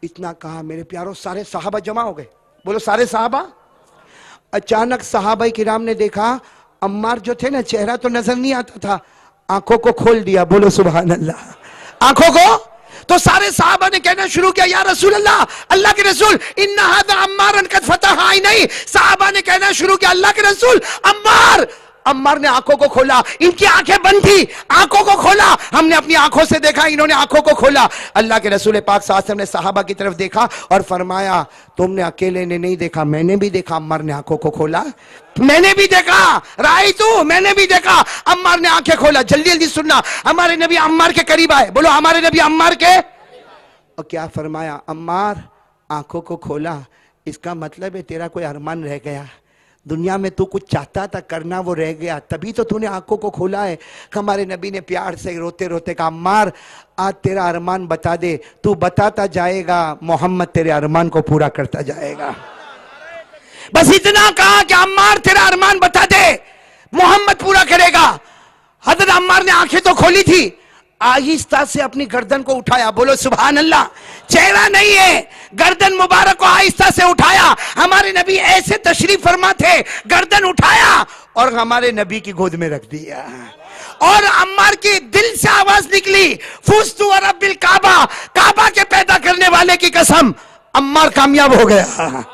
इतना कहा मेरे प्यारों, सारे सहाबा जमा हो गए। बोलो सारे सहाबा। अचानक सहाबा किराम ने देखा, अम्मार जो थे ना, चेहरा तो नजर नहीं आता था, आंखों को खोल दिया। बोलो सुभान अल्लाह। आंखों को, तो सारे साहबा ने कहना शुरू किया, या रसूल अल्लाह, अल्लाह के रसूल, इन्ना हादा अम्मारन कद फतह नहीं। साहबा ने कहना शुरू किया, अल्लाह के रसूल, अम्मार। अम्मार ने आंखों को खोला, इनकी आंखें बंद थी, आंखों को खोला, हमने अपनी आंखों से देखा, इन्होंने आंखों को खोला। अल्लाह के रसूल पाक सल्लल्लाहु अलैहि वसल्लम ने सहाबा की तरफ देखा और फरमाया, तुमने अकेले ने नहीं देखा, मैंने भी देखा। अम्मार ने आंखों को खोला, मैंने भी देखा, राई तू, मैंने भी देखा। अम्मार ने आंखें खोला। जल्दी जल्दी सुनना, हमारे नबी अम्मार के करीब आए। बोलो हमारे नबी अम्मार के, और क्या फरमाया, अम्मार आंखों को खोला, इसका मतलब है तेरा कोई अरमान रह गया, दुनिया में तू कुछ चाहता था करना, वो रह गया, तभी तो तूने आंखों को खोला है। हमारे नबी ने प्यार से रोते रोते कहा, अम्मार आज तेरा अरमान बता दे, तू बताता जाएगा, मोहम्मद तेरे अरमान को पूरा करता जाएगा। बस इतना कहा कि अम्मार तेरा अरमान बता दे, मोहम्मद पूरा करेगा। हजरत अम्मार ने आंखें तो खोली थी, आहिस्ता से अपनी गर्दन को उठाया। बोलो सुभान अल्लाह। चेहरा नहीं है, गर्दन मुबारक को आहिस्ता से उठाया। हमारे नबी ऐसे तशरीफ फरमा थे, गर्दन उठाया और हमारे नबी की गोद में रख दिया। और अम्मार के दिल से आवाज निकली, फुस्तु रब्बिल काबा, काबा के पैदा करने वाले की कसम, अम्मार कामयाब हो गया।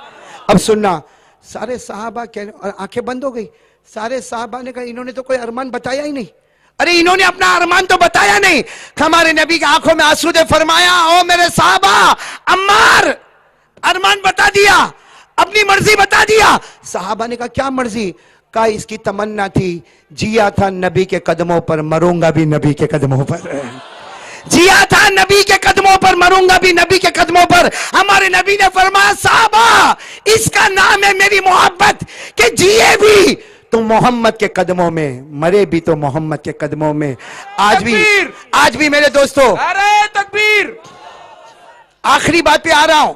अब सुनना, सारे साहबा और आंखें बंद हो गई। सारे साहबा ने कहा, इन्होंने तो कोई अरमान बताया ही नहीं। अरे इन्होंने अपना अरमान तो बताया नहीं। हमारे नबी की आंखों में आंसू ने फरमाया, ओ मेरे साहबा, अम्मार अरमान बता दिया, अपनी मर्जी बता दिया। साहबा ने कहा, क्या मर्जी? कहा, इसकी तमन्ना थी, जिया था नबी के कदमों पर, मरूंगा भी नबी के कदमों पर। जिया था नबी के कदमों पर, मरूंगा भी नबी के कदमों पर। हमारे नबी ने फरमाया, साहबा इसका नाम है मेरी मोहब्बत, कि जिए भी तो मोहम्मद के कदमों में, मरे भी तो मोहम्मद के कदमों में। आज भी मेरे दोस्तों, अरे तकबीर। आखिरी बात पे आ रहा हूं,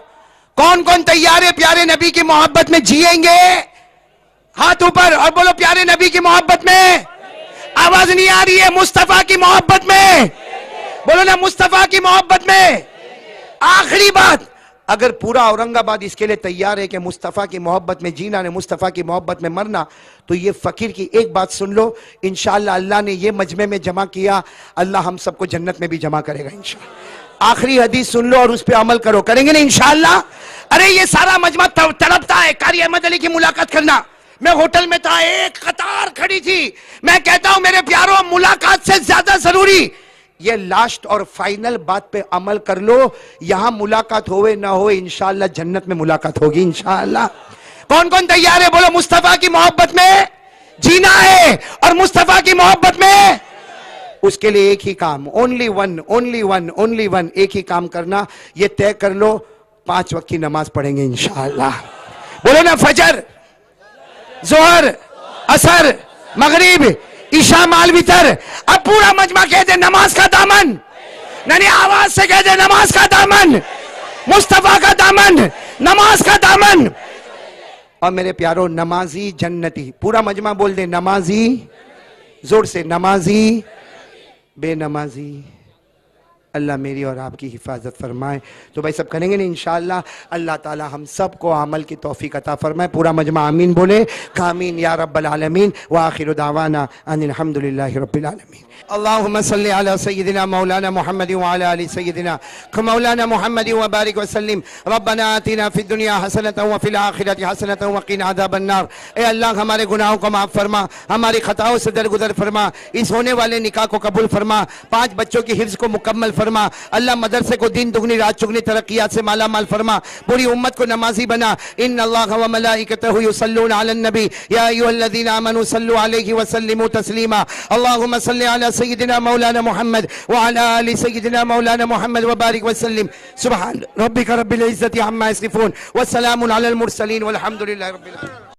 कौन कौन तैयार है प्यारे नबी की मोहब्बत में जिएंगे? हाथ ऊपर और बोलो, प्यारे नबी की मोहब्बत में। आवाज नहीं आ रही है, मुस्तफा की मोहब्बत में बोलो ना, मुस्तफा की मोहब्बत में। आखिरी बात, अगर पूरा औरंगाबाद इसके लिए तैयार है कि मुस्तफ़ा की मोहब्बत में जीना ने, मुस्तफ़ा की मोहब्बत में मरना, तो ये फकीर की एक बात सुन लो, इंशाअल्लाह अल्लाह ने ये मजमे में जमा किया, अल्लाह हम सबको जन्नत में भी जमा करेगा इंशाअल्लाह। आखिरी हदीस सुन लो और उस पर अमल करो, करेंगे ना इंशाअल्लाह। अरे ये सारा मजमा तड़पता है कारी अहमद अली की मुलाकात करना। मैं होटल में था, एक कतार खड़ी थी। मैं कहता हूं मेरे प्यारों, मुलाकात से ज्यादा जरूरी ये लास्ट और फाइनल बात पे अमल कर लो। यहां मुलाकात होवे ना हो, इंशाअल्लाह जन्नत में मुलाकात होगी इंशाअल्लाह। कौन कौन तैयार है? बोलो मुस्तफा की मोहब्बत में जीना है और मुस्तफा की मोहब्बत में उसके लिए एक ही काम, only one, only one, only one, एक ही काम करना। ये तय कर लो 5 वक्त की नमाज पढ़ेंगे इंशाअल्लाह। बोलो ना, फजर, जोहर, असर, मगरिब, ईशा, माल वितर। अब पूरा मजमा कह दे नमाज का दामन, नहीं आवाज से कह दे नमाज का दामन, मुस्तफा का दामन, नमाज का दामन। और मेरे प्यारो, नमाजी जन्नती। पूरा मजमा बोल दे, नमाजी, जोर से, नमाजी बेनमाजी। अल्लाह मेरी और आपकी हिफाजत फरमाए। तो भाई सब करेंगे ना इंशाअल्लाह। अल्लाह ताला हम सबको अमल की तौफीक अता फरमाए। पूरा मजमा आमीन बोले, आमीन या रब्बल आलमीन। व आखिरु दावाना अनिल हम्दुलिल्लाहि रब्बिल आलमीन। अल्लाहुम्मा सल्लि अला सय्यिदिना मौलाना मुहम्मद व अला आलि सय्यिदिना मौलाना मुहम्मद व बारिक व सल्लिम। रब्बना आतिना फिद दुनिया हसनतन व फिल आखिरति हसनतन व क़िना अज़ाबन नार। ए अल्लाह, हमारे गुनाहों को माफ फरमा, हमारी खताओं से दरगुदर फरमा, इस होने वाले निकाह को कबूल फरमा, 5 बच्चों की हिफ्ज़ को मुकम्मल फरमा। अल्लाह मदरसे को दिन दुगनी रात चुगनी तरक्कियात से माला माल फरमा। पूरी उम्मत को नमाजी बना। इन्नल्लाह व मलाइकतहु युसल्लूना अलन नबी या अय्युहल्लज़ीना आमनू सल्लु अलैहि व सल्लिमू तस्लीमा। अल्लाहुम्मा सल्लि अला सय्यिदिना मौलाना मुहम्मद व अला आलि सय्यिदिना मौलाना मुहम्मद व बारिक व सल्लिम। सुब्हान रब्बिका रब्बिल इज्जति अम्मा यसिफून व सलामुन अलल मुरसलीन वल्हम्दुलिल्लाहि रब्बिल आलमीन।